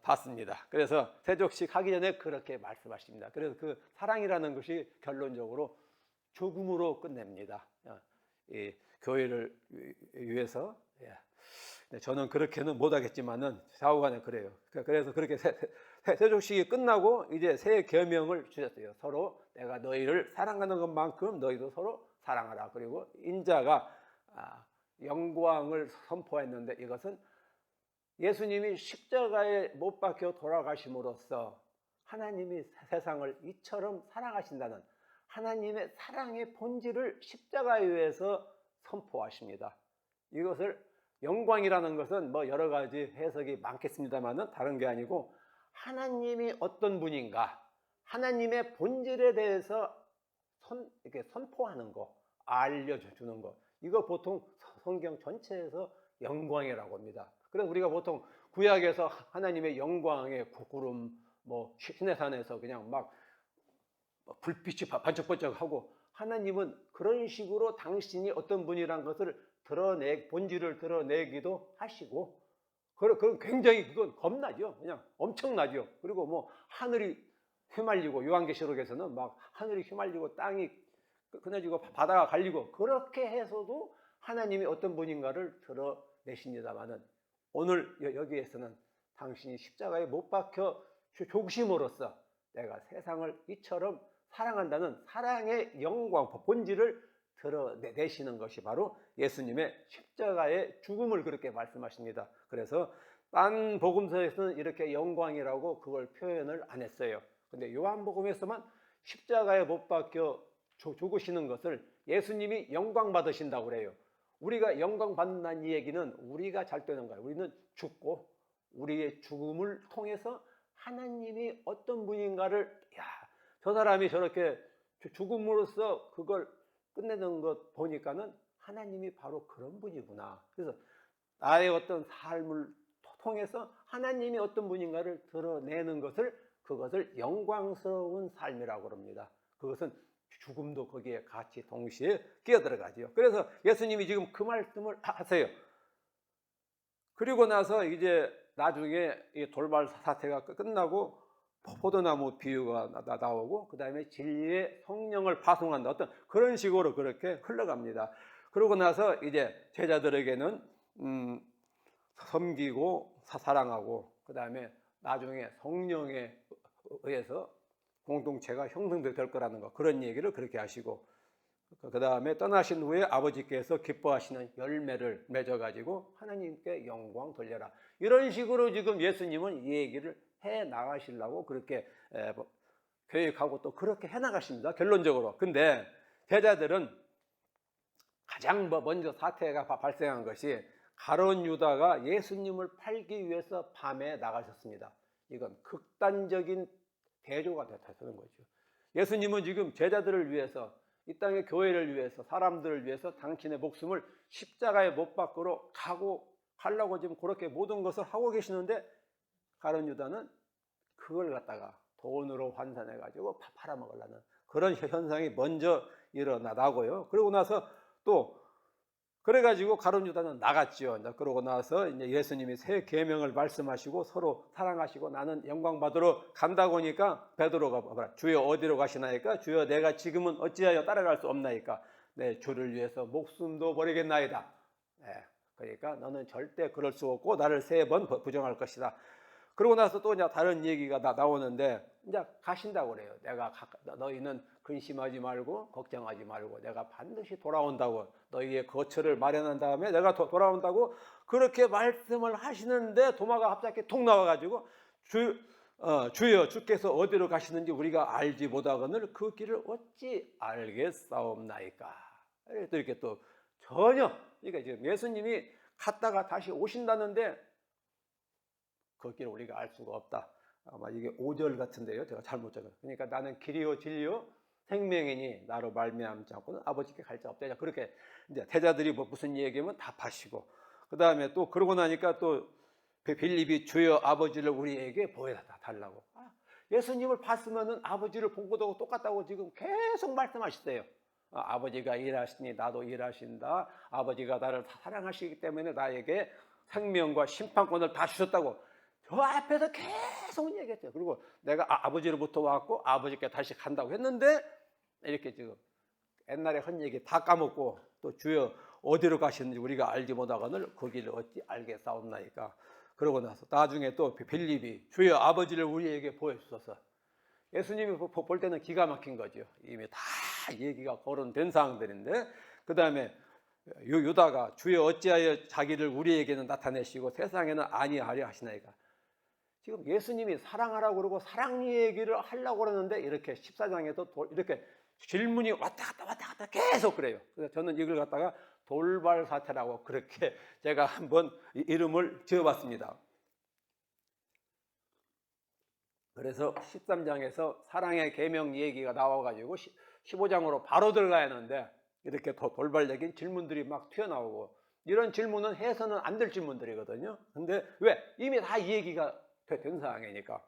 봤습니다. 그래서 세족식 하기 전에 그렇게 말씀하십니다. 그래서 그 사랑이라는 것이 결론적으로 죽음으로 끝냅니다. 이 교회를 위해서. 저는 그렇게는 못하겠지만은 좌우간에 그래요. 그래서 그렇게 세족식이 끝나고 이제 새 계명을 주셨어요. 서로 내가 너희를 사랑하는 것만큼 너희도 서로 사랑하라. 그리고 인자가 영광을 선포했는데 이것은 예수님이 십자가에 못 박혀 돌아가심으로써 하나님이 세상을 이처럼 사랑하신다는 하나님의 사랑의 본질을 십자가에 의해서 선포하십니다. 이것을 영광이라는 것은 뭐 여러 가지 해석이 많겠습니다만은 다른 게 아니고 하나님이 어떤 분인가, 하나님의 본질에 대해서 이렇게 선포하는 거, 알려주는 거. 이거 보통 성경 전체에서 영광이라고 합니다. 그래서 우리가 보통 구약에서 하나님의 영광의 구름, 뭐 시내산에서 그냥 막 불빛이 반짝반짝하고 하나님은 그런 식으로 당신이 어떤 분이란 것을 본질을 드러내기도 하시고, 그건 굉장히 그건 겁나죠. 그냥 엄청나죠. 그리고 뭐 하늘이 휘말리고 요한계시록에서는 막 하늘이 휘말리고 땅이 끊어지고 바다가 갈리고 그렇게 해서도 하나님이 어떤 분인가를 드러내십니다만은 오늘 여기에서는 당신이 십자가에 못 박혀 죽으심으로써 내가 세상을 이처럼 사랑한다는 사랑의 영광, 본질을 드러내시는 것이 바로 예수님의 십자가의 죽음을 그렇게 말씀하십니다. 그래서 딴 복음서에서는 이렇게 영광이라고 그걸 표현을 안 했어요. 근데 요한복음에서만 십자가에 못 박혀 죽으시는 것을 예수님이 영광 받으신다고 그래요. 우리가 영광 받는다는 이 얘기는 우리가 잘 되는 거예요. 우리는 죽고 우리의 죽음을 통해서 하나님이 어떤 분인가를 저 사람이 저렇게 죽음으로써 그걸 끝내는 것 보니까는 하나님이 바로 그런 분이구나. 그래서 나의 어떤 삶을 통해서 하나님이 어떤 분인가를 드러내는 그것을 영광스러운 삶이라고 합니다. 그것은 죽음도 거기에 같이 동시에 끼어들어가죠. 그래서 예수님이 지금 그 말씀을 하세요. 그리고 나서 이제 나중에 이 돌발 사태가 끝나고 포도나무 비유가 나오고 그 다음에 진리의 성령을 파송한다. 어떤 그런 식으로 그렇게 흘러갑니다. 그러고 나서 이제 제자들에게는 섬기고 사랑하고 그 다음에 나중에 성령에 의해서 공동체가 형성될 거라는 거, 그런 얘기를 그렇게 하시고 그 다음에 떠나신 후에 아버지께서 기뻐하시는 열매를 맺어가지고 하나님께 영광 돌려라. 이런 식으로 지금 예수님은 이 얘기를 해 나가시려고 그렇게 계획하고 또 그렇게 해 나가십니다. 결론적으로. 근데 제자들은 가장 먼저 사태가 발생한 것이 가룟 유다가 예수님을 팔기 위해서 밤에 나가셨습니다. 이건 극단적인 대조가 되는 거죠. 예수님은 지금 제자들을 위해서, 이 땅의 교회를 위해서, 사람들을 위해서 당신의 목숨을 십자가에 못 박으러 가려고 지금 그렇게 모든 것을 하고 계시는데 가룟 유다는 그걸 갖다가 돈으로 환산해 가지고 팔아먹으려는 그런 현상이 먼저 일어나고요. 그러고 나서 또 그래가지고 가룟 유다는 나갔지요. 이제 그러고 나서 이제 예수님이 새 계명을 말씀하시고 서로 사랑하시고 나는 영광 받으러 간다고 하니까 베드로가 뭐라 주여 어디로 가시나이까? 주여 내가 지금은 어찌하여 따라갈 수 없나이까? 내 주를 위해서 목숨도 버리겠나이다. 예, 그러니까 너는 절대 그럴 수 없고 나를 3번 부정할 것이다. 그러고 나서 또 이제 다른 얘기가 나오는데 이제 가신다고 그래요. 너희는 근심하지 말고 걱정하지 말고 내가 반드시 돌아온다고 너희의 거처를 마련한 다음에 내가 돌아온다고 그렇게 말씀을 하시는데 도마가 갑자기 톡 나와가지고 주여 주께서 어디로 가시는지 우리가 알지 못하거늘 그 길을 어찌 알겠사옵나이까. 또 이렇게 또 전혀 그러니까 지금 예수님이 갔다가 다시 오신다는데 그 길을 우리가 알 수가 없다. 아마 이게 5절 같은데요. 제가 잘못 적었어요. 그러니까 나는 길이요 진리요 생명이니 나로 말미암지 않고는 아버지께 갈 자 없다. 그렇게 이제 태자들이 무슨 얘기하면 답하시고 그 다음에 또 그러고 나니까 또 빌립이 주여 아버지를 우리에게 보여달라고. 예수님을 봤으면은 아버지를 본 것하고 똑같다고 지금 계속 말씀하시대요. 아버지가 일하시니 나도 일하신다. 아버지가 나를 사랑하시기 때문에 나에게 생명과 심판권을 다 주셨다고. 저 앞에서 계속 얘기했어요. 그리고 내가 아버지로부터 왔고 아버지께 다시 간다고 했는데 이렇게 지금 옛날에 한 얘기 다 까먹고 또 주여 어디로 가시는지 우리가 알지 못하거늘 그 길을 어찌 알겠사옵나이까. 그러고 나서 나중에 또 빌립이 주여 아버지를 우리에게 보여주소서. 예수님이 볼 때는 기가 막힌 거죠. 이미 다 얘기가 거론된 사항들인데 그 다음에 유다가 주여 어찌하여 자기를 우리에게는 나타내시고 세상에는 아니하려 하시나이까. 지금 예수님이 사랑하라고 그러고 사랑 얘기를 하려고 그러는데 이렇게 14장에도 이렇게 질문이 왔다 갔다 계속 그래요. 그래서 저는 이걸 갖다가 돌발 사태라고 그렇게 제가 한번 이름을 지어봤습니다. 그래서 13장에서 사랑의 계명 얘기가 나와가지고 15장으로 바로 들어가야 하는데 이렇게 돌발적인 질문들이 막 튀어나오고 이런 질문은 해서는 안 될 질문들이거든요. 근데 왜? 이미 다 이 얘기가 된 상황이니까.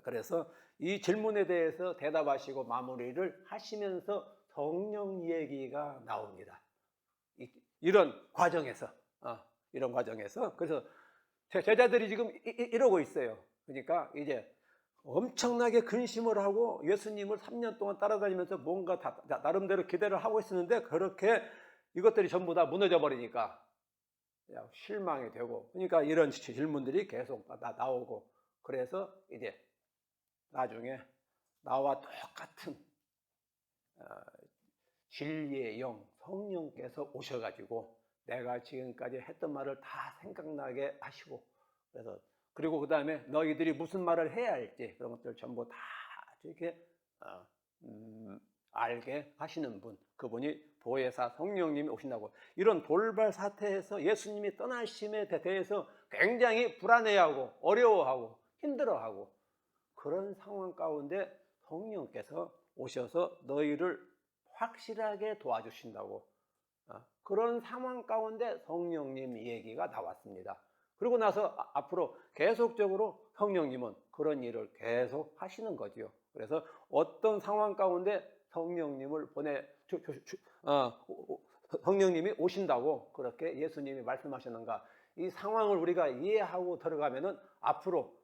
그래서 이 질문에 대해서 대답하시고 마무리를 하시면서 성령 얘기가 나옵니다. 이런 과정에서 그래서 제자들이 지금 이러고 있어요. 그러니까 이제 엄청나게 근심을 하고 예수님을 3년 동안 따라다니면서 뭔가 나름대로 기대를 하고 있었는데 그렇게 이것들이 전부 다 무너져 버리니까 실망이 되고 그러니까 이런 질문들이 계속 나오고 그래서 이제 나중에 나와 똑같은 진리의 영 성령께서 오셔가지고 내가 지금까지 했던 말을 다 생각나게 하시고 그래서 그리고 그 다음에 너희들이 무슨 말을 해야 할지 그런 것들 전부 다 이렇게 알게 하시는 분 그분이 보혜사 성령님이 오신다고. 이런 돌발 사태에서 예수님이 떠나심에 대해서 굉장히 불안해하고 어려워하고 힘들어하고 그런 상황 가운데 성령께서 오셔서 너희를 확실하게 도와주신다고. 그런 상황 가운데 성령님 얘기가 나왔습니다. 그리고 나서 앞으로 계속적으로 성령님은 그런 일을 계속 하시는 거지요. 그래서 어떤 상황 가운데 성령님을 성령님이 오신다고 그렇게 예수님이 말씀하셨는가. 이 상황을 우리가 이해하고 들어가면은 앞으로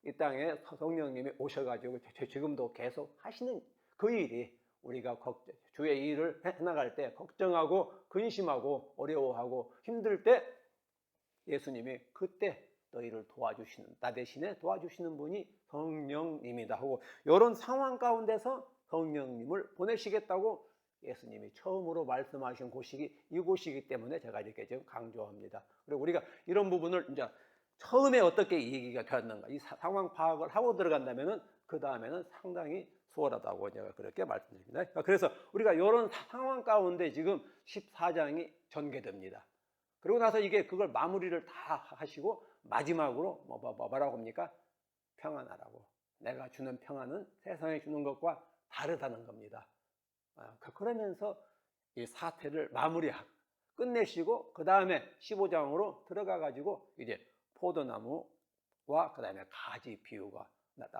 이 땅에 성령님이 오셔가지고 지금도 계속 하시는 그 일이 우리가 주의 일을 해나갈 때 걱정하고 근심하고 어려워하고 힘들 때 예수님이 그때 너희를 도와주시는 나 대신에 도와주시는 분이 성령님이다 하고 이런 상황 가운데서 성령님을 보내시겠다고 예수님이 처음으로 말씀하신 곳이 이곳이기 때문에 제가 이렇게 지금 강조합니다. 그리고 우리가 이런 부분을 이제 처음에 어떻게 얘기가 되었는가 이 상황 파악을 하고 들어간다면은 그 다음에는 상당히 수월하다고 제가 그렇게 말씀드립니다. 그래서 우리가 이런 상황 가운데 지금 14장이 전개됩니다. 그리고 나서 이게 그걸 마무리를 다 하시고 마지막으로 뭐라고 합니까? 평안하라고. 내가 주는 평안은 세상에 주는 것과 다르다는 겁니다. 그러면서 이 사태를 마무리하고 끝내시고 그 다음에 15장으로 들어가 가지고 이제 포도나무와 그 다음에 가지 비유가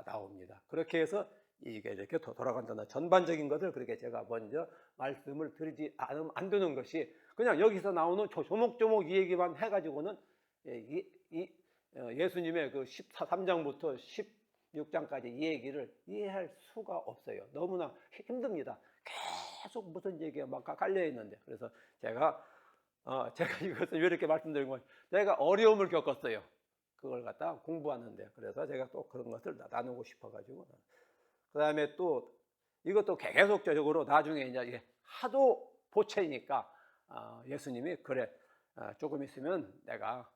나옵니다. 그렇게 해서 이게 이렇게 돌아간다. 전반적인 것을 그렇게 제가 먼저 말씀을 드리지 않으면 안 되는 것이 그냥 여기서 나오는 조목조목 이 얘기만 해가지고는 예수님의 그 13장부터 16장까지 이 얘기를 이해할 수가 없어요. 너무나 힘듭니다. 계속 무슨 얘기가 막 깔려 있는데. 그래서 제가 이것을 왜 이렇게 말씀드린 거예요? 제가 어려움을 겪었어요. 그걸 갖다 공부하는데. 그래서 제가 또 그런 것을 나누고 싶어가지고. 그 다음에 또 이것도 계속적으로 나중에 이제 하도 보채니까 예수님이 그래 조금 있으면 내가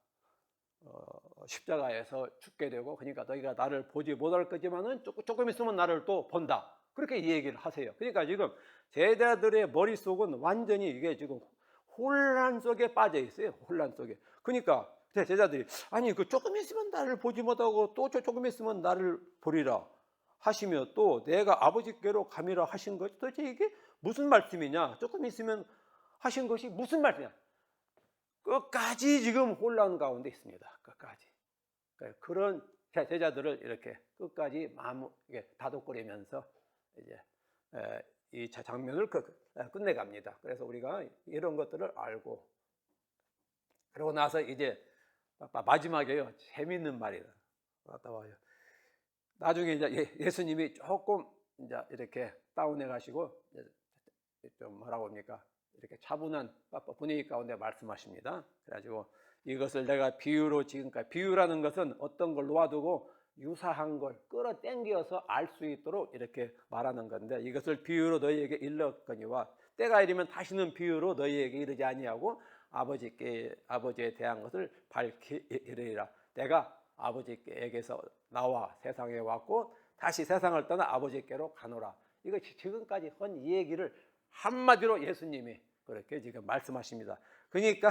십자가에서 죽게 되고 그러니까 너희가 나를 보지 못할 거지만은 조금 있으면 나를 또 본다. 그렇게 이 얘기를 하세요. 그러니까 지금 제자들의 머릿속은 완전히 이게 지금 혼란 속에 빠져 있어요. 혼란 속에. 그러니까 제자들이 아니 그 조금 있으면 나를 보지 못하고 또 조금 있으면 나를 보리라 하시며 또 내가 아버지께로 가미라 하신 것이 도대체 이게 무슨 말씀이냐? 조금 있으면 하신 것이 무슨 말씀이냐? 끝까지 지금 혼란 가운데 있습니다. 끝까지. 그런 제자들을 이렇게 끝까지 다독거리면서 이제 이 장면을 끝내갑니다. 그래서 우리가 이런 것들을 알고 그러고 나서 이제 마지막에요. 재밌는 말이 나와요. 나중에 이제 예수님이 조금 이제 이렇게 다운해 가시고 좀 뭐라고 합니까? 이렇게 차분한 분위기 가운데 말씀하십니다. 그래가지고 이것을 내가 비유로 지금까지 비유라는 것은 어떤 걸 놓아두고 유사한 걸 끌어당겨서 알 수 있도록 이렇게 말하는 건데 이것을 비유로 너희에게 일렀거니와 때가 이르면 다시는 비유로 너희에게 이르지 아니하고 아버지에 대한 것을 밝히 이르리라. 내가 아버지께에게서 나와 세상에 왔고 다시 세상을 떠나 아버지께로 가노라. 이거 지금까지 한 이 얘기를 한마디로 예수님이 그렇게 지금 말씀하십니다. 그러니까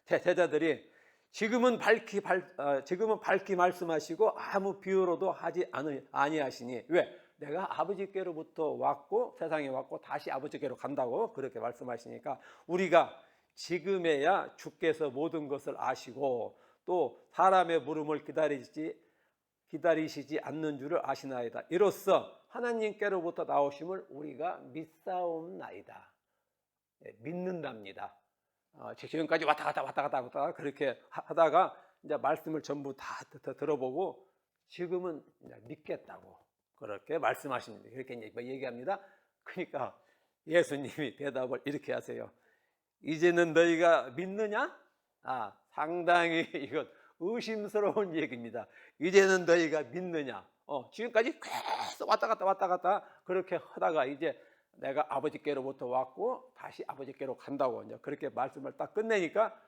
제자들이 지금은 밝히 말씀하시고 아무 비유로도 하지 아니하시니 왜? 내가 아버지께로부터 왔고 세상에 왔고 다시 아버지께로 간다고 그렇게 말씀하시니까 우리가 지금에야 주께서 모든 것을 아시고 또 사람의 물음을 기다리시지 않는 줄을 아시나이다. 이로써 하나님께로부터 나오심을 우리가 믿사옵나이다. 믿는답니다. 지금까지 왔다 갔다 그렇게 하다가 이제 말씀을 전부 다 들어보고 지금은 이제 믿겠다고 그렇게 말씀하십니다. 그렇게 이제 얘기합니다. 그러니까 예수님이 대답을 이렇게 하세요. 이제는 너희가 믿느냐? 상당히 이건 의심스러운 얘기입니다. 이제는 너희가 믿느냐? 지금까지 계속 왔다 갔다 그렇게 하다가 이제 내가 아버지께로부터 왔고 다시 아버지께로 간다고 이제 그렇게 말씀을 딱 끝내니까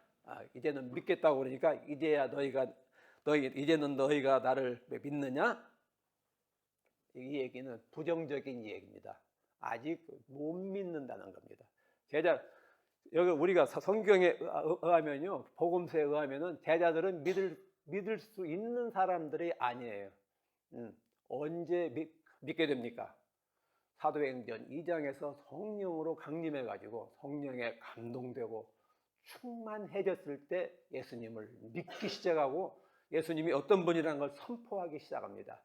이제는 믿겠다고 그러니까 이제는 너희가 나를 믿느냐? 이 얘기는 부정적인 얘기입니다. 아직 못 믿는다는 겁니다. 여기 우리가 성경에 의하면요, 복음서에 의하면은 제자들은 믿을 수 있는 사람들이 아니에요. 언제 믿게 됩니까? 사도행전 2장에서 성령으로 강림해가지고 성령에 감동되고 충만해졌을 때 예수님을 믿기 시작하고 예수님이 어떤 분이라는 걸 선포하기 시작합니다.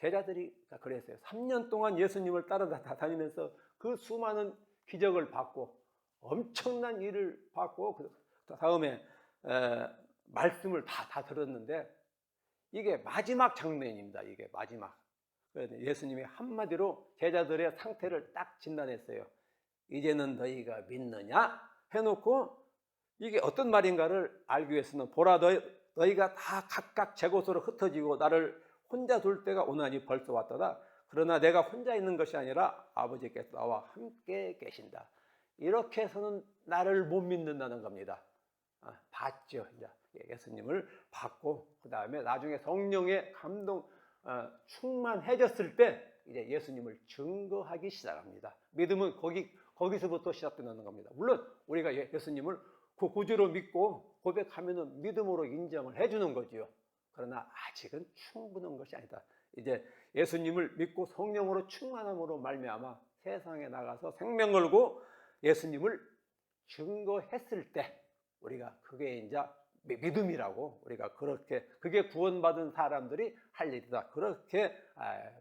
제자들이 그랬어요. 3년 동안 예수님을 따라다니면서 그 수많은 기적을 받고 엄청난 일을 받고 그 다음에 말씀을 다 들었는데 이게 마지막 장면입니다. 이게 마지막. 예수님이 한마디로 제자들의 상태를 딱 진단했어요. 이제는 너희가 믿느냐? 해놓고 이게 어떤 말인가를 알기 위해서는 보라 너희가 다 각각 제 곳으로 흩어지고 나를 혼자 둘 때가 오나니 벌써 왔도다. 그러나 내가 혼자 있는 것이 아니라 아버지께서 나와 함께 계신다. 이렇게 해서는 나를 못 믿는다는 겁니다. 봤죠. 이제 예수님을 받고 그 다음에 나중에 성령의 감동 충만해졌을 때 이제 예수님을 증거하기 시작합니다. 믿음은 거기서부터 시작되는 겁니다. 물론 우리가 예수님을 구주로 믿고 고백하면은 믿음으로 인정을 해주는 거지요. 그러나 아직은 충분한 것이 아니다. 이제 예수님을 믿고 성령으로 충만함으로 말미암아 세상에 나가서 생명 걸고 예수님을 증거했을 때 우리가 그게 이제 믿음이라고 우리가 그렇게 그게 구원받은 사람들이 할 일이다. 그렇게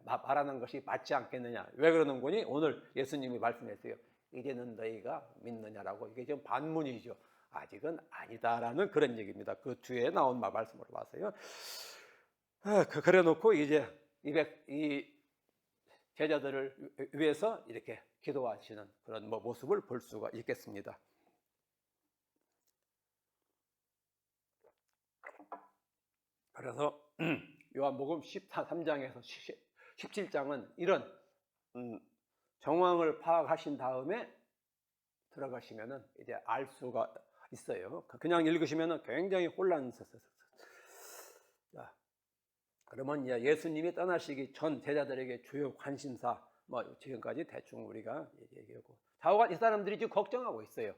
말하는 것이 맞지 않겠느냐. 왜 그러는 거니? 오늘 예수님이 말씀했어요. 이제는 너희가 믿느냐라고. 이게 좀 반문이죠. 아직은 아니다라는 그런 얘기입니다. 그 뒤에 나온 말씀으로 봐서요. 그래 놓고 이제 이 제자들을 위해서 이렇게 기도하시는 그런 모습을 볼 수가 있겠습니다. 그래서 요한복음 13장에서 17장은 이런 정황을 파악하신 다음에 들어가시면은 이제 알 수가 있어요. 그냥 읽으시면은 굉장히 혼란스러워요. 그러면 예수님이 떠나시기 전 제자들에게 주요 관심사 지금까지 대충 우리가 얘기하고 좌우간 이 사람들이 지금 걱정하고 있어요.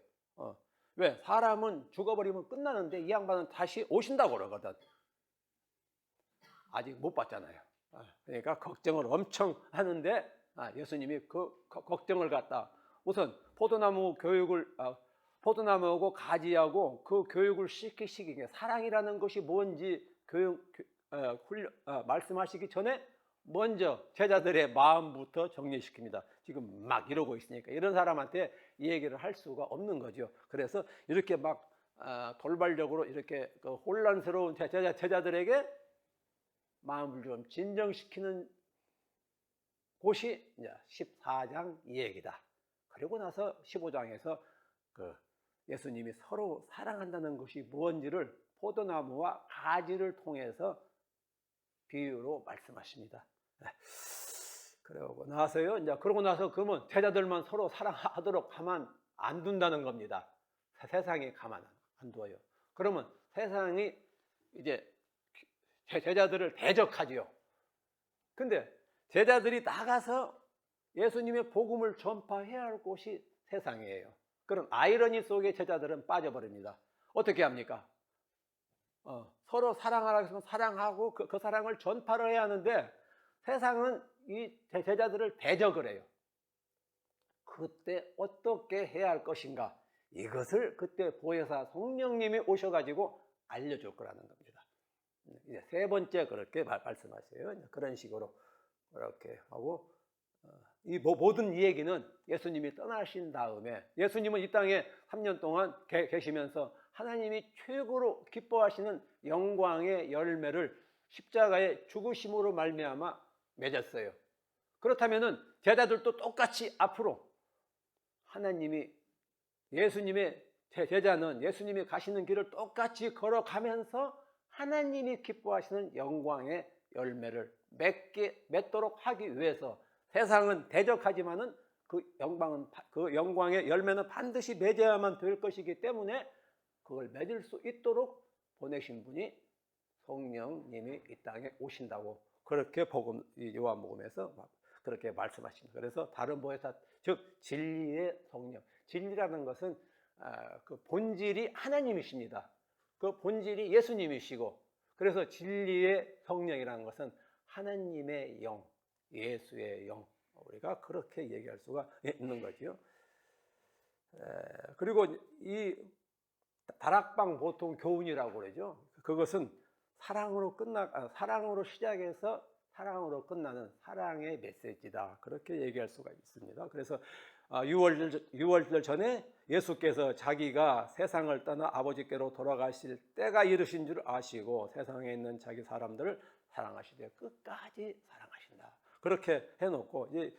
왜? 사람은 죽어버리면 끝나는데 이 양반은 다시 오신다고 그러거든. 아직 못 봤잖아요. 그러니까 걱정을 엄청 하는데 예수님이 그 걱정을 갖다 우선 포도나무하고 가지하고 그 교육을 시키기 위해 사랑이라는 것이 뭔지 말씀하시기 전에 먼저 제자들의 마음부터 정리시킵니다. 지금 막 이러고 있으니까 이런 사람한테 이 얘기를 할 수가 없는 거죠. 그래서 이렇게 막 돌발적으로 이렇게 혼란스러운 제자들에게 마음을 좀 진정시키는 곳이 이제 14장 이 얘기다. 그리고 나서 15장에서 예수님이 서로 사랑한다는 것이 무엇인지를 포도나무와 가지를 통해서 비유로 말씀하십니다. 그러고 나서요. 이제 그러고 나서 그러면 제자들만 서로 사랑하도록 하면 안 둔다는 겁니다. 세상이 가만 안 둬요. 그러면 세상이 이제 제자들을 대적하지요. 근데 제자들이 나가서 예수님의 복음을 전파해야 할 곳이 세상이에요. 그런 아이러니 속에 제자들은 빠져버립니다. 어떻게 합니까? 서로 사랑하라고 해서 사랑하고 그 사랑을 전파를 해야 하는데 세상은 이 제자들을 대적을 해요. 그때 어떻게 해야 할 것인가? 이것을 그때 보혜사 성령님이 오셔가지고 알려줄 거라는 겁니다. 이제 세 번째 그렇게 말씀하세요. 그런 식으로 그렇게 하고 이 모든 이 얘기는 예수님이 떠나신 다음에 예수님은 이 땅에 3년 동안 계시면서 하나님이 최고로 기뻐하시는 영광의 열매를 십자가의 죽으심으로 말미암아 맺었어요. 그렇다면은 제자들도 똑같이 앞으로 하나님이 예수님의 제자는 예수님이 가시는 길을 똑같이 걸어가면서 하나님이 기뻐하시는 영광의 열매를 맺도록 하기 위해서 세상은 대적하지만은 그 영광의 열매는 반드시 맺어야만 될 것이기 때문에 그걸 맺을 수 있도록 보내신 분이 성령님이 이 땅에 오신다고 그렇게 요한복음에서 그렇게 말씀하십니다. 그래서 다른 보혜사 즉 진리의 성령, 진리라는 것은 그 본질이 하나님이십니다. 그 본질이 예수님이시고 그래서 진리의 성령이라는 것은 하나님의 영, 예수의 영, 우리가 그렇게 얘기할 수가 있는 거죠. 그리고 이 다락방 보통 교훈이라고 그러죠. 그것은 사랑으로 시작해서 사랑으로 끝나는 사랑의 메시지다. 그렇게 얘기할 수가 있습니다. 그래서 6월 전에 예수께서 자기가 세상을 떠나 아버지께로 돌아가실 때가 이르신 줄 아시고 세상에 있는 자기 사람들을 사랑하시되 끝까지 사랑하신다. 그렇게 해놓고 이제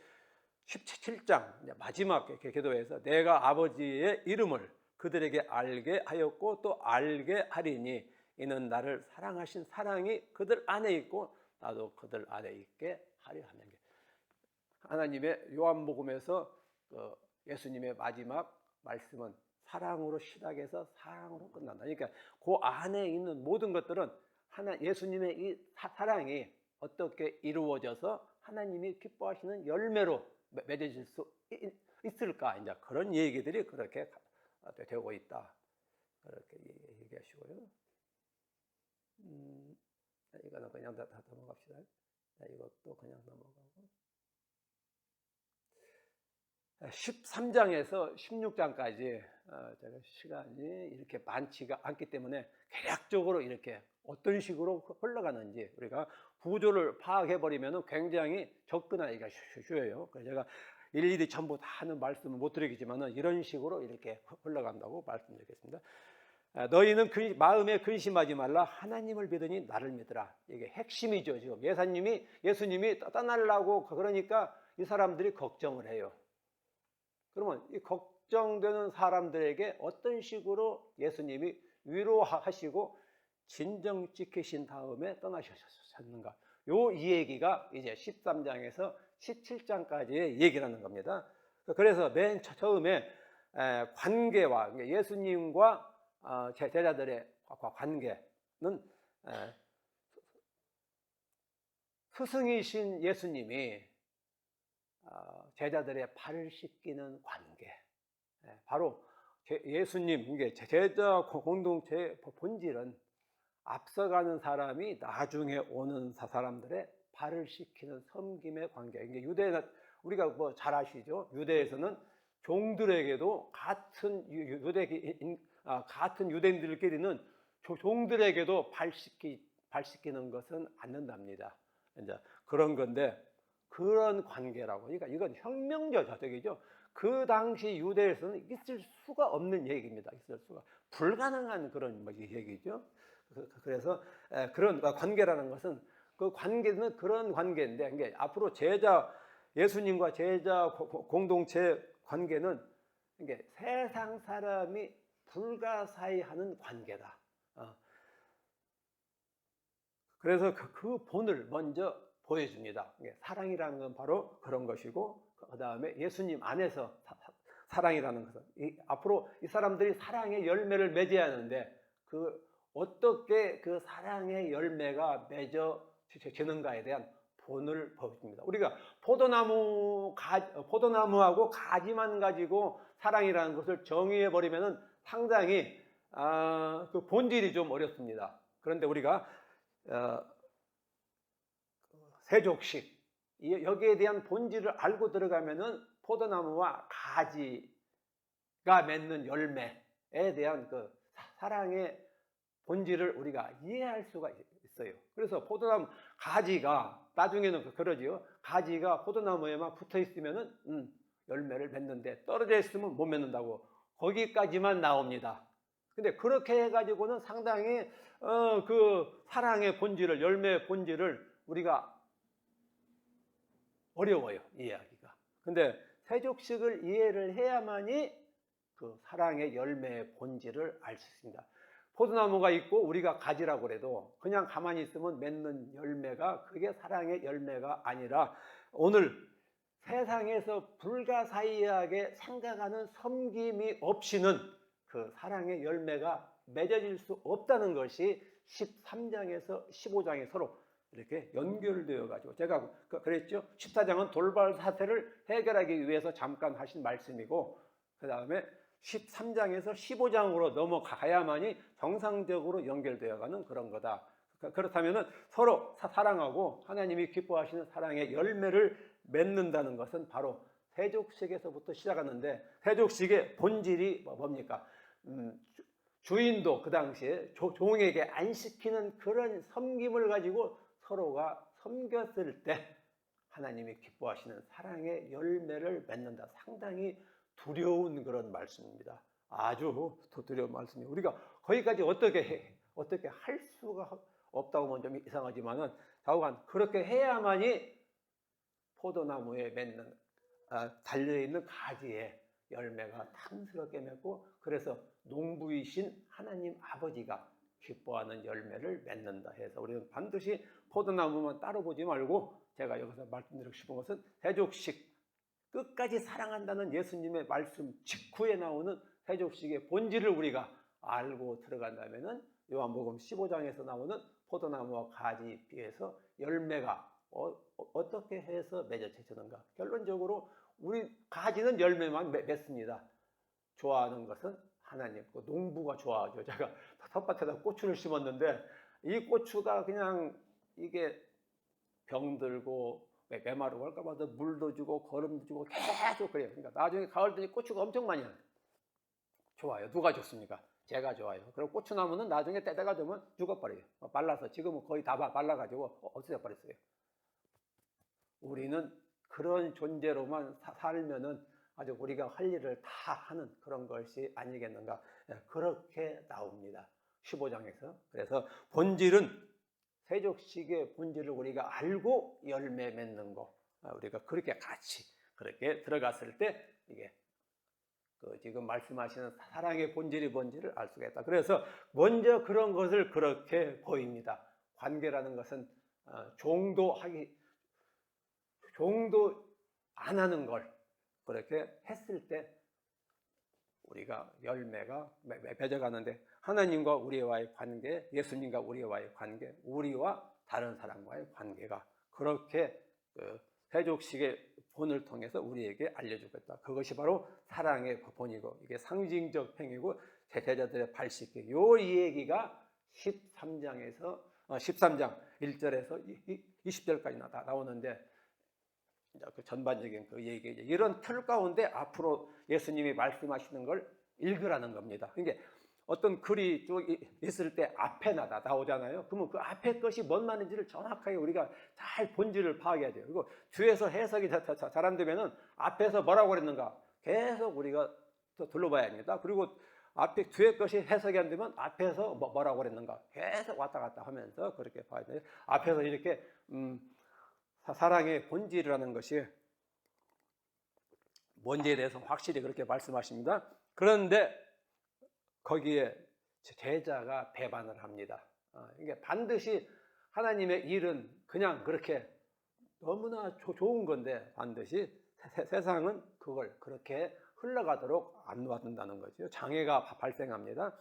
17장 마지막 기도에서 내가 아버지의 이름을 그들에게 알게 하였고 또 알게 하리니 이는 나를 사랑하신 사랑이 그들 안에 있고 나도 그들 안에 있게 하려 하는 게 하나님의 요한복음에서 예수님의 마지막 말씀은 사랑으로 시작해서 사랑으로 끝난다. 그러니까 그 안에 있는 모든 것들은 예수님의 이 사랑이 어떻게 이루어져서 하나님이 기뻐하시는 열매로 맺어질 수 있을까? 이제 그런 얘기들이 그렇게 되고 있다. 그렇게 얘기하시고요. 이거는 그냥 다 넘어갑시다. 이것도 그냥 넘어가고. 13장에서 16장까지 제가 시간이 이렇게 많지가 않기 때문에 대략적으로 이렇게 어떤 식으로 흘러가는지 우리가 구조를 파악해 버리면 굉장히 접근하기가 쉬워요. 그래서 제가 일일이 전부 다 하는 말씀을 못 드리겠지만 이런 식으로 이렇게 흘러간다고 말씀드리겠습니다. 너희는 마음에 근심하지 말라. 하나님을 믿으니 나를 믿으라. 이게 핵심이죠. 지금 예수님이 떠나려고 그러니까 이 사람들이 걱정을 해요. 그러면 이 걱정되는 사람들에게 어떤 식으로 예수님이 위로하시고 진정시키신 다음에 떠나셨는가? 이 얘기가 이제 13장에서 17장까지의 얘기라는 겁니다. 그래서 맨 처음에 관계와 예수님과 제자들의 관계는 스승이신 예수님이 제자들의 발을 씻기는 관계, 바로 예수님, 이게 제자 공동체의 본질은 앞서가는 사람이 나중에 오는 사람들의 발을 씻기는 섬김의 관계. 이게 우리가 뭐 잘 아시죠? 유대에서는 종들에게도 같은 유대인들끼리는 종들에게도 발 씻기는 것은 않는답니다. 이제 그런 건데, 그런 관계라고. 그러니까 이건 혁명적이죠. 그 당시 유대에서는 있을 수가 없는 얘기입니다. 있을 수가 불가능한 그런 얘기죠. 그래서 그런 관계라는 것은, 그 관계는 그런 관계인데, 이게 앞으로 예수님과 제자 공동체 관계는 이게 세상 사람이 불가사의하는 관계다. 그래서 그 본을 먼저 보여줍니다. 사랑이라는 건 바로 그런 것이고, 그 다음에 예수님 안에서 사랑이라는 것은 앞으로 이 사람들이 사랑의 열매를 맺어야 하는데, 어떻게 그 사랑의 열매가 맺어지는가에 대한 본을 보여줍니다. 우리가 포도나무하고 가지만 가지고 사랑이라는 것을 정의해 버리면 상당히 그 본질이 좀 어렵습니다. 그런데 우리가 세족식, 여기에 대한 본질을 알고 들어가면은 포도나무와 가지가 맺는 열매에 대한 그 사랑의 본질을 우리가 이해할 수가 있어요. 그래서 포도나무 가지가 나중에는 그러지요. 가지가 포도나무에만 붙어 있으면은 열매를 맺는데 떨어져 있으면 못 맺는다고, 거기까지만 나옵니다. 근데 그렇게 해가지고는 상당히 그 사랑의 본질을, 열매의 본질을 우리가 어려워요, 이해하기가. 근데 세족식을 이해를 해야만이 그 사랑의 열매의 본질을 알 수 있습니다. 포도나무가 있고 우리가 가지라고 그래도 그냥 가만히 있으면 맺는 열매가, 그게 사랑의 열매가 아니라, 오늘 세상에서 불가사의하게 생각하는 섬김이 없이는 그 사랑의 열매가 맺어질 수 없다는 것이 13장에서 15장에 서로 이렇게 연결되어 가지고, 제가 그랬죠. 14장은 돌발 사태를 해결하기 위해서 잠깐 하신 말씀이고, 그 다음에 13장에서 15장으로 넘어가야만이 정상적으로 연결되어가는 그런 거다. 그렇다면 서로 사랑하고 하나님이 기뻐하시는 사랑의 열매를 맺는다는 것은 바로 세족식에서부터 시작하는데, 세족식의 본질이 뭡니까? 주인도 그 당시에 종에게 안 시키는 그런 섬김을 가지고 서로가 섬겼을 때 하나님이 기뻐하시는 사랑의 열매를 맺는다. 상당히 두려운 그런 말씀입니다. 아주 두려운 말씀이에요. 우리가 거기까지 어떻게 할 수가 없다고 보면 좀 이상하지만은, 좌우간 그렇게 해야만이 포도나무에 맺는 달려있는 가지에 열매가 탐스럽게 맺고, 그래서 농부이신 하나님 아버지가 기뻐하는 열매를 맺는다 해서, 우리는 반드시 포도나무만 따로 보지 말고, 제가 여기서 말씀드리고 싶은 것은 세족식, 끝까지 사랑한다는 예수님의 말씀 직후에 나오는 세족식의 본질을 우리가 알고 들어간다면은 요한복음 15장에서 나오는 포도나무와 가지에 비해서 열매가 어떻게 해서 맺어지는가. 결론적으로 우리 가지는 열매만 맺습니다. 좋아하는 것은 하나님, 농부가 좋아하죠. 제가 텃밭에다 고추를 심었는데 이 고추가 그냥 이게 병들고 메마르고 할까봐 물도 주고 거름도 주고 계속 그래요. 그러니까 나중에 가을 되니 고추가 엄청 많이 나요. 좋아요. 누가 좋습니까? 제가 좋아요. 그리고 고추나무는 나중에 때가 되면 죽어버려요. 말라서 지금은 거의 다 말라가지고 없어져 버렸어요. 우리는 그런 존재로만 살면은 아주 우리가 할 일을 다 하는 그런 것이 아니겠는가. 그렇게 나옵니다. 15장에서. 그래서 본질은 세족식의 본질을 우리가 알고 열매 맺는 거. 우리가 그렇게 같이 그렇게 들어갔을 때 이게 지금 말씀하시는 사랑의 본질이 뭔지를 알 수가 있다. 그래서 먼저 그런 것을 그렇게 보입니다. 관계라는 것은 종도 안 하는 걸 그렇게 했을 때 우리가 열매가 맺어가는데 하나님과 우리와의 관계, 예수님과 우리와의 관계, 우리와 다른 사람과의 관계가 그렇게 세족식의 본을 통해서 우리에게 알려주겠다. 그것이 바로 사랑의 본이고 이게 상징적 행위고 제자들의 발 씻기. 이 얘기가 13장 1절에서 20절까지 나오는데 그 전반적인 그 얘기, 이런 틀 가운데 앞으로 예수님이 말씀하시는 걸 읽으라는 겁니다. 그러니까 어떤 글이 쭉 있을 때 앞에 나오잖아요. 그러면 그 앞에 것이 뭔 말인지를 정확하게 우리가 잘 본질을 파악해야 돼요. 그리고 뒤에서 해석이 잘 안 되면은 앞에서 뭐라고 그랬는가 계속 우리가 또 둘러봐야 합니다. 그리고 앞에 뒤에 것이 해석이 안 되면 앞에서 뭐라고 그랬는가 계속 왔다 갔다 하면서 그렇게 봐야 돼요. 앞에서 이렇게 사랑의 본질이라는 것이 뭔지에 대해서 확실히 그렇게 말씀하십니다. 그런데 거기에 제자가 배반을 합니다. 이게 반드시 하나님의 일은 그냥 그렇게 너무나 좋은 건데 반드시 세상은 그걸 그렇게 흘러가도록 안 놔둔다는 거죠. 장애가 발생합니다.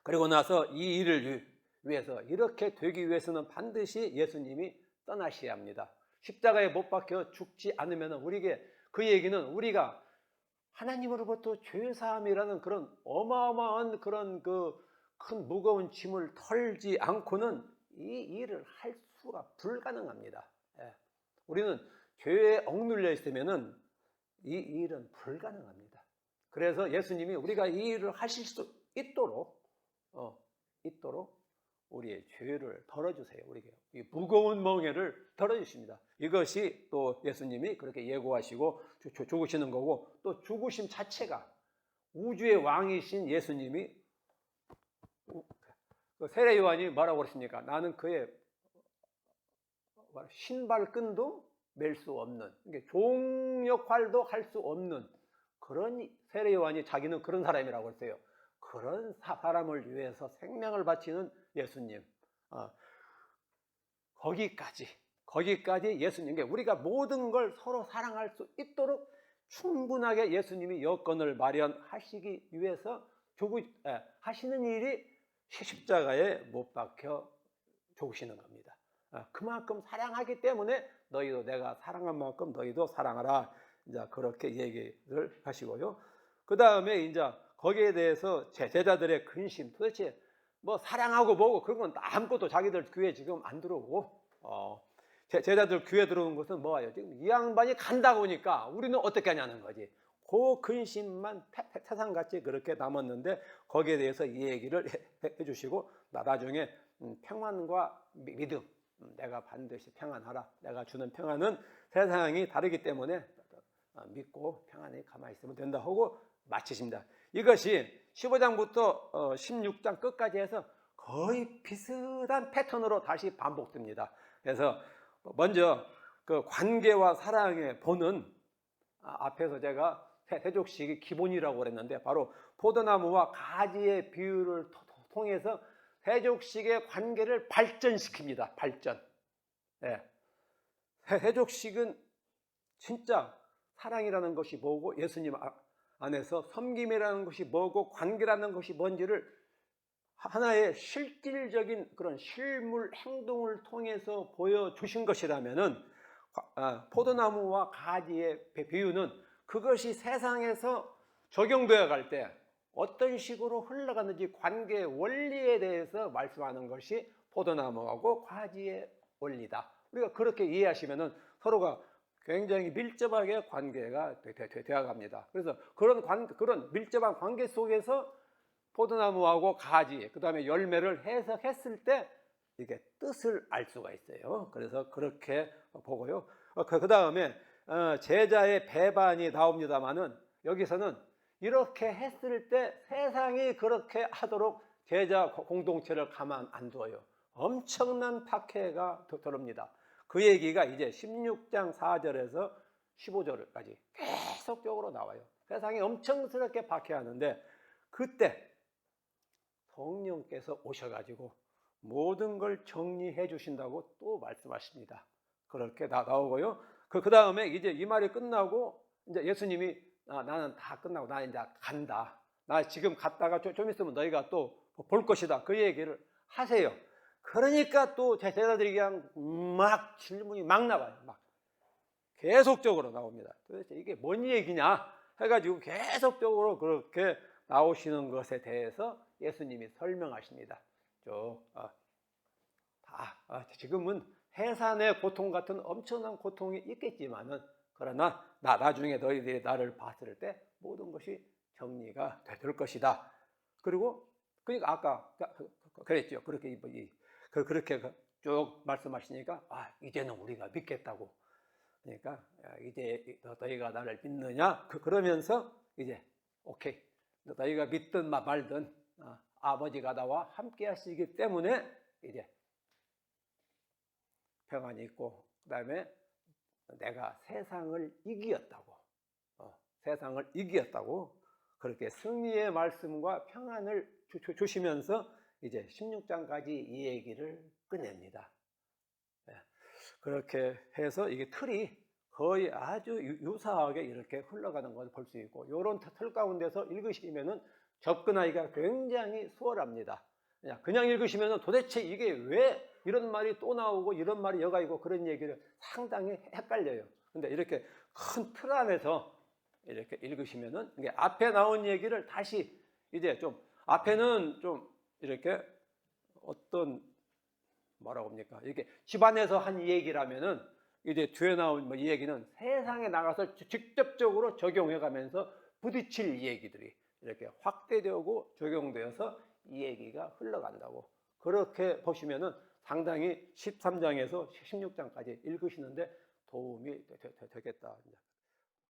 그리고 나서 이 일을 위해서 이렇게 되기 위해서는 반드시 예수님이 떠나셔야 합니다. 십자가에 못 박혀 죽지 않으면 우리에게 그 얘기는 우리가 하나님으로부터 죄사함이라는 그런 어마어마한 그런 그 큰 무거운 짐을 털지 않고는 이 일을 할 수가 불가능합니다. 우리는 죄에 억눌려 있으면은 이 일은 불가능합니다. 그래서 예수님이 우리가 이 일을 하실 수 있도록 우리의 죄를 덜어주세요. 우리에게 이 무거운 멍에를 덜어주십니다. 이것이 또 예수님이 그렇게 예고하시고 죽으시는 거고, 또 죽으심 자체가 우주의 왕이신 예수님이 세례 요한이 뭐라고 그랬습니까? 나는 그의 신발끈도 맬 수 없는, 종 역할도 할 수 없는 그런 세례 요한이 자기는 그런 사람이라고 했어요. 그런 사람을 위해서 생명을 바치는 예수님. 거기까지 예수님, 우리가 모든 걸 서로 사랑할 수 있도록 충분하게 예수님이 여건을 마련하시기 위해서 하시는 일이 십자가에 못 박혀 죽으시는 겁니다. 그만큼 사랑하기 때문에 너희도 내가 사랑한 만큼 너희도 사랑하라. 이제 그렇게 얘기를 하시고요. 그 다음에 이제 거기에 대해서 제자들의 근심, 도대체 뭐 사랑하고 뭐고 그런 건 아무것도 자기들 귀에 지금 안 들어오고, 제자들 귀에 들어온 것은 뭐예요? 지금 이 양반이 간다고 하니까 우리는 어떻게 하냐는 거지. 그 근심만 태산같이 그렇게 남았는데 거기에 대해서 이 얘기를 해주시고 나중에 평안과 믿음, 내가 반드시 평안하라. 내가 주는 평안은 세상이 다르기 때문에 믿고 평안히 가만히 있으면 된다 하고 마치십니다. 이것이 15장부터 16장 끝까지 해서 거의 비슷한 패턴으로 다시 반복됩니다. 그래서 먼저 그 관계와 사랑의 본은 앞에서 제가 세족식이 기본이라고 그랬는데 바로 포도나무와 가지의 비유를 통해서 세족식의 관계를 발전시킵니다. 발전. 세족식은 진짜 사랑이라는 것이 뭐고 예수님 안에서 섬김이라는 것이 뭐고 관계라는 것이 뭔지를 하나의 실질적인 그런 실물 행동을 통해서 보여주신 것이라면은 포도나무와 가지의 비유는 그것이 세상에서 적용되어 갈 때 어떤 식으로 흘러가는지 관계의 원리에 대해서 말씀하는 것이 포도나무하고 가지의 원리다. 우리가 그렇게 이해하시면은 서로가 굉장히 밀접하게 관계가 되어 갑니다. 그래서 그런 밀접한 관계 속에서 포도나무하고 가지, 그 다음에 열매를 해석했을 때 이게 뜻을 알 수가 있어요. 그래서 그렇게 보고요. 그 다음에 제자의 배반이 나옵니다만은 여기서는 이렇게 했을 때 세상이 그렇게 하도록 제자 공동체를 가만 안 둬요. 엄청난 박해가 들어옵니다. 그 얘기가 이제 16장 4절에서 15절까지 계속적으로 나와요. 세상이 엄청스럽게 박해하는데 그때 성령께서 오셔가지고 모든 걸 정리해 주신다고 또 말씀하십니다. 그렇게 나오고요. 그 다음에 이제 이 말이 끝나고 이제 예수님이 나는 다 끝나고 나 이제 간다. 나 지금 갔다가 좀 있으면 너희가 또 볼 것이다. 그 얘기를 하세요. 그러니까 또 제 제자들이 그냥 막 질문이 막 나와요. 막 계속적으로 나옵니다. 도대체 이게 뭔 얘기냐 해가지고 계속적으로 그렇게 나오시는 것에 대해서 예수님이 설명하십니다. 지금은 해산의 고통 같은 엄청난 고통이 있겠지만은 그러나 나중에 너희들이 나를 봤을 때 모든 것이 정리가 될 것이다. 그리고 그러니까 아까 그랬죠. 그렇게 쭉 말씀하시니까 이제는 우리가 믿겠다고. 그러니까 이제 너희가 나를 믿느냐? 그러면서 이제 오케이. 너희가 믿든 말든 아버지가 나와 함께 하시기 때문에 이제 평안이 있고 그다음에 내가 세상을 이기었다고. 세상을 이기었다고. 그렇게 승리의 말씀과 평안을 주시면서 이제 16장까지 이 얘기를 끝냅니다. 그렇게 해서 이게 틀이 거의 아주 유사하게 이렇게 흘러가는 것을 볼 수 있고 이런 틀 가운데서 읽으시면은 접근하기가 굉장히 수월합니다. 그냥 읽으시면은 도대체 이게 왜 이런 말이 또 나오고 이런 말이 여가 있고 그런 얘기를 상당히 헷갈려요. 근데 이렇게 큰 틀 안에서 이렇게 읽으시면은 이게 앞에 나온 얘기를 다시 이제 좀 앞에는 좀 이렇게 어떤 뭐라고 합니까? 이렇게 집안에서 한 얘기라면은 이제 뒤에 나온 이 얘기는 세상에 나가서 직접적으로 적용해 가면서 부딪힐 얘기들이 이렇게 확대되고 적용되어서 이 얘기가 흘러간다고. 그렇게 보시면은 상당히 13장에서 16장까지 읽으시는데 도움이 되겠다.